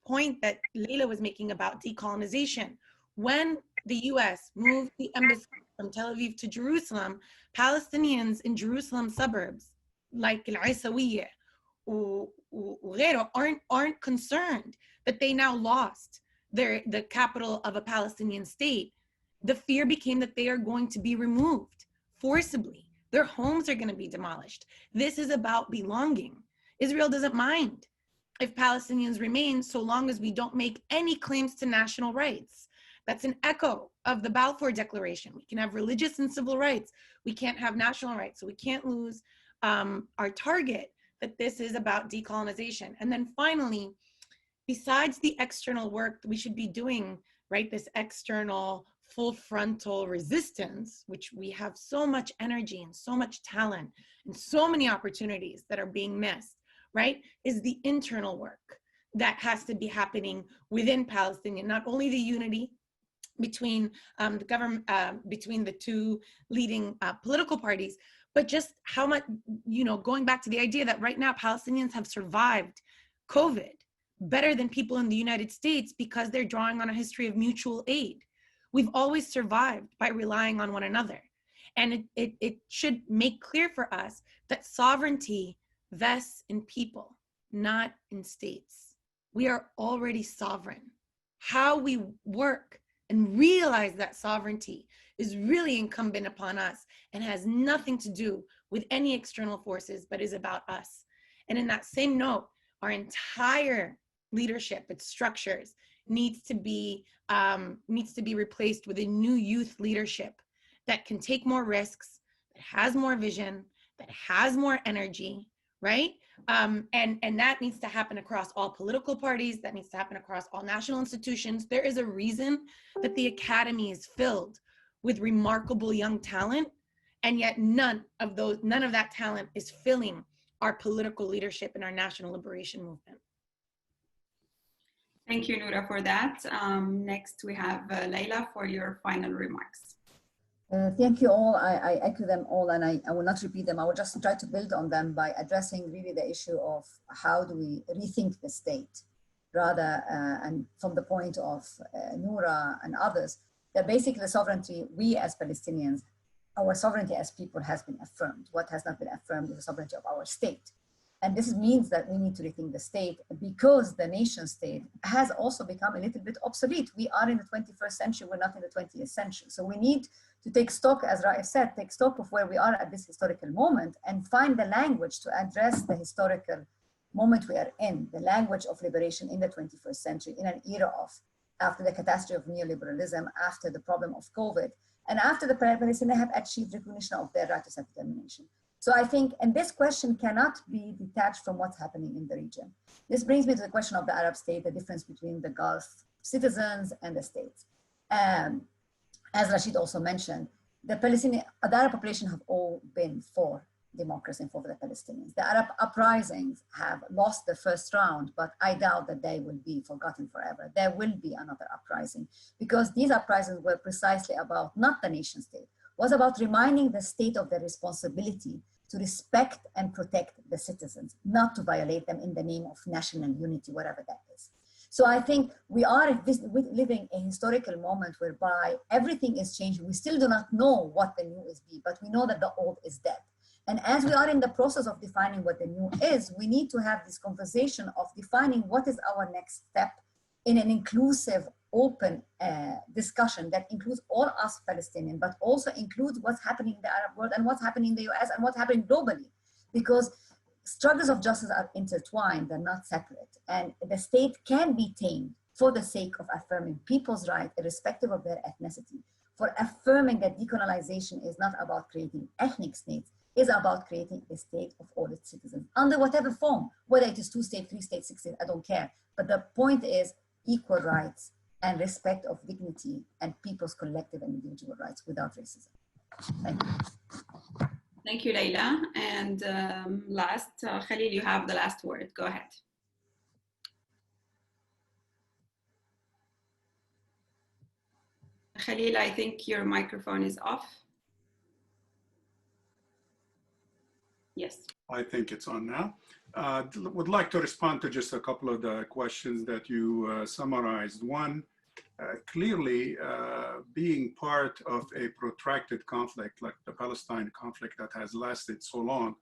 point that Leila was making about decolonization. When the US moved the embassy from Tel Aviv to Jerusalem, Palestinians in Jerusalem suburbs, like Al-Isawiyah aren't concerned that they now lost the capital of a Palestinian state. The fear became that they are going to be removed forcibly. Their homes are going to be demolished. This is about belonging. Israel doesn't mind if Palestinians remain so long as we don't make any claims to national rights. That's an echo of the Balfour Declaration. We can have religious and civil rights. We can't have national rights. So we can't lose our target that this is about decolonization. And then finally, besides the external work that we should be doing, right, this external full frontal resistance, which we have so much energy and so much talent and so many opportunities that are being missed, right, is the internal work that has to be happening within Palestinian, not only the unity between the government, between the two leading political parties, but just how much, you know, going back to the idea that right now Palestinians have survived COVID better than people in the United States because they're drawing on a history of mutual aid. We've always survived by relying on one another. And it should make clear for us that sovereignty vests in people, not in states. We are already sovereign. How we work and realize that sovereignty is really incumbent upon us and has nothing to do with any external forces, but is about us. And in that same note, our entire leadership, its structures, needs to be replaced with a new youth leadership that can take more risks, that has more vision, that has more energy, right? And that needs to happen across all political parties. That needs to happen across all national institutions. There is a reason that the academy is filled with remarkable young talent, and yet none of that talent is filling our political leadership and our national liberation movement. Thank you, Noura, for that. Next, we have Leila for your final remarks. Thank you all. I echo them all, and I will not repeat them. I will just try to build on them by addressing really the issue of how do we rethink the state, rather, and from the point of Noura and others, that basically the sovereignty, we as Palestinians, our sovereignty as people has been affirmed. What has not been affirmed is the sovereignty of our state. And this means that we need to rethink the state because the nation state has also become a little bit obsolete. We are in the 21st century, we're not in the 20th century. So we need to take stock, as Raif said, take stock of where we are at this historical moment and find the language to address the historical moment we are in, the language of liberation in the 21st century, in an era of, after the catastrophe of neoliberalism, after the problem of COVID, and after the Palestinians have achieved recognition of their right to self-determination. So I think, and this question cannot be detached from what's happening in the region. This brings me to the question of the Arab state, the difference between the Gulf citizens and the states. As Rashid also mentioned, the Arab population have all been for democracy and for the Palestinians. The Arab uprisings have lost the first round, but I doubt that they will be forgotten forever. There will be another uprising because these uprisings were precisely about not the nation state, was about reminding the state of their responsibility to respect and protect the citizens, not to violate them in the name of national unity, whatever that is. So I think we are living a historical moment whereby everything is changing. We still do not know what the new is be, but we know that the old is dead. And as we are in the process of defining what the new is, we need to have this conversation of defining what is our next step in an inclusive, open discussion that includes all us Palestinians, but also includes what's happening in the Arab world and what's happening in the US and what's happening globally. Because struggles of justice are intertwined, they're not separate. And the state can be tamed for the sake of affirming people's rights, irrespective of their ethnicity, for affirming that decolonization is not about creating ethnic states, is about creating a state of all its citizens, under whatever form, whether it is 2-state, 3-state, 6-state, I don't care. But the point is equal rights and respect of dignity and people's collective and individual rights without racism. Thank you. Thank you, Leila. And last, Khalil, you have the last word. Go ahead. Khalil, I think your microphone is off. Yes. I think it's on now. Would like to respond to just a couple of the questions that you summarized. One, clearly being part of a protracted conflict like the Palestine conflict that has lasted so long,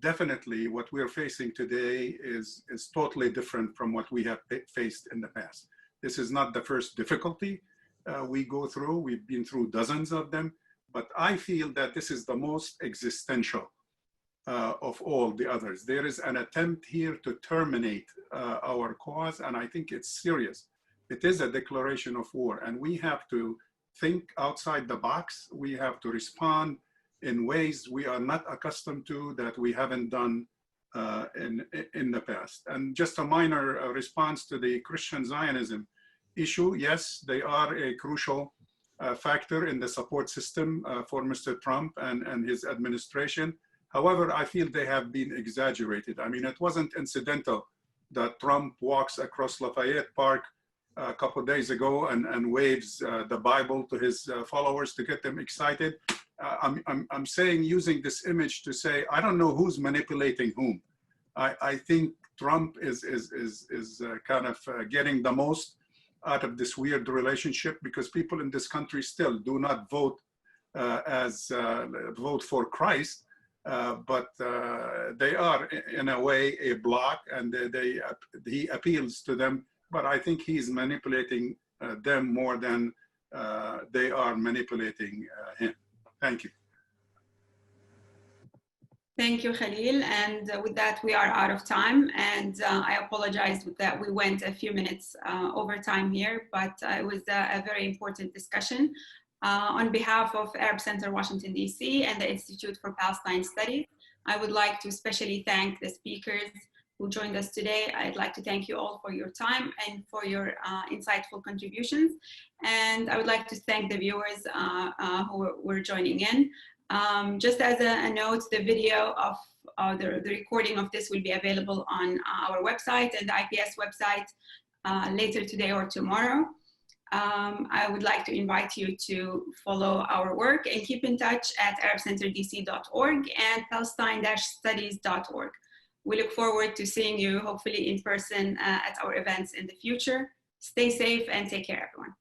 definitely what we're facing today is totally different from what we have faced in the past. This is not the first difficulty we go through. We've been through dozens of them, but I feel that this is the most existential of all the others. There is an attempt here to terminate our cause, and I think it's serious. it is a declaration of war, and we have to think outside the box. We have to respond in ways we are not accustomed to, that we haven't done in the past. And just a minor response to the Christian Zionism issue. Yes, they are a crucial factor in the support system for Mr. Trump and his administration. However, I feel they have been exaggerated. I mean, it wasn't incidental that Trump walks across Lafayette Park a couple of days ago and waves the Bible to his followers to get them excited. I'm saying, using this image to say, I don't know who's manipulating whom. I think Trump is kind of getting the most out of this weird relationship, because people in this country still do not vote vote for Christ, but they are in a way a bloc, and he appeals to them. But I think he's manipulating them more than they are manipulating him. Thank you. Thank you, Khalil. And with that, we are out of time. And I apologize that we went a few minutes over time here, but it was a very important discussion. On behalf of Arab Center Washington, D.C. and the Institute for Palestine Studies, I would like to especially thank the speakers who joined us today. I'd like to thank you all for your time and for your insightful contributions. And I would like to thank the viewers who were joining in. Just as a note, the video of the recording of this will be available on our website and the IPS website later today or tomorrow. I would like to invite you to follow our work and keep in touch at arabcenterdc.org and palestine-studies.org. We look forward to seeing you, hopefully in person, at our events in the future. Stay safe and take care, everyone.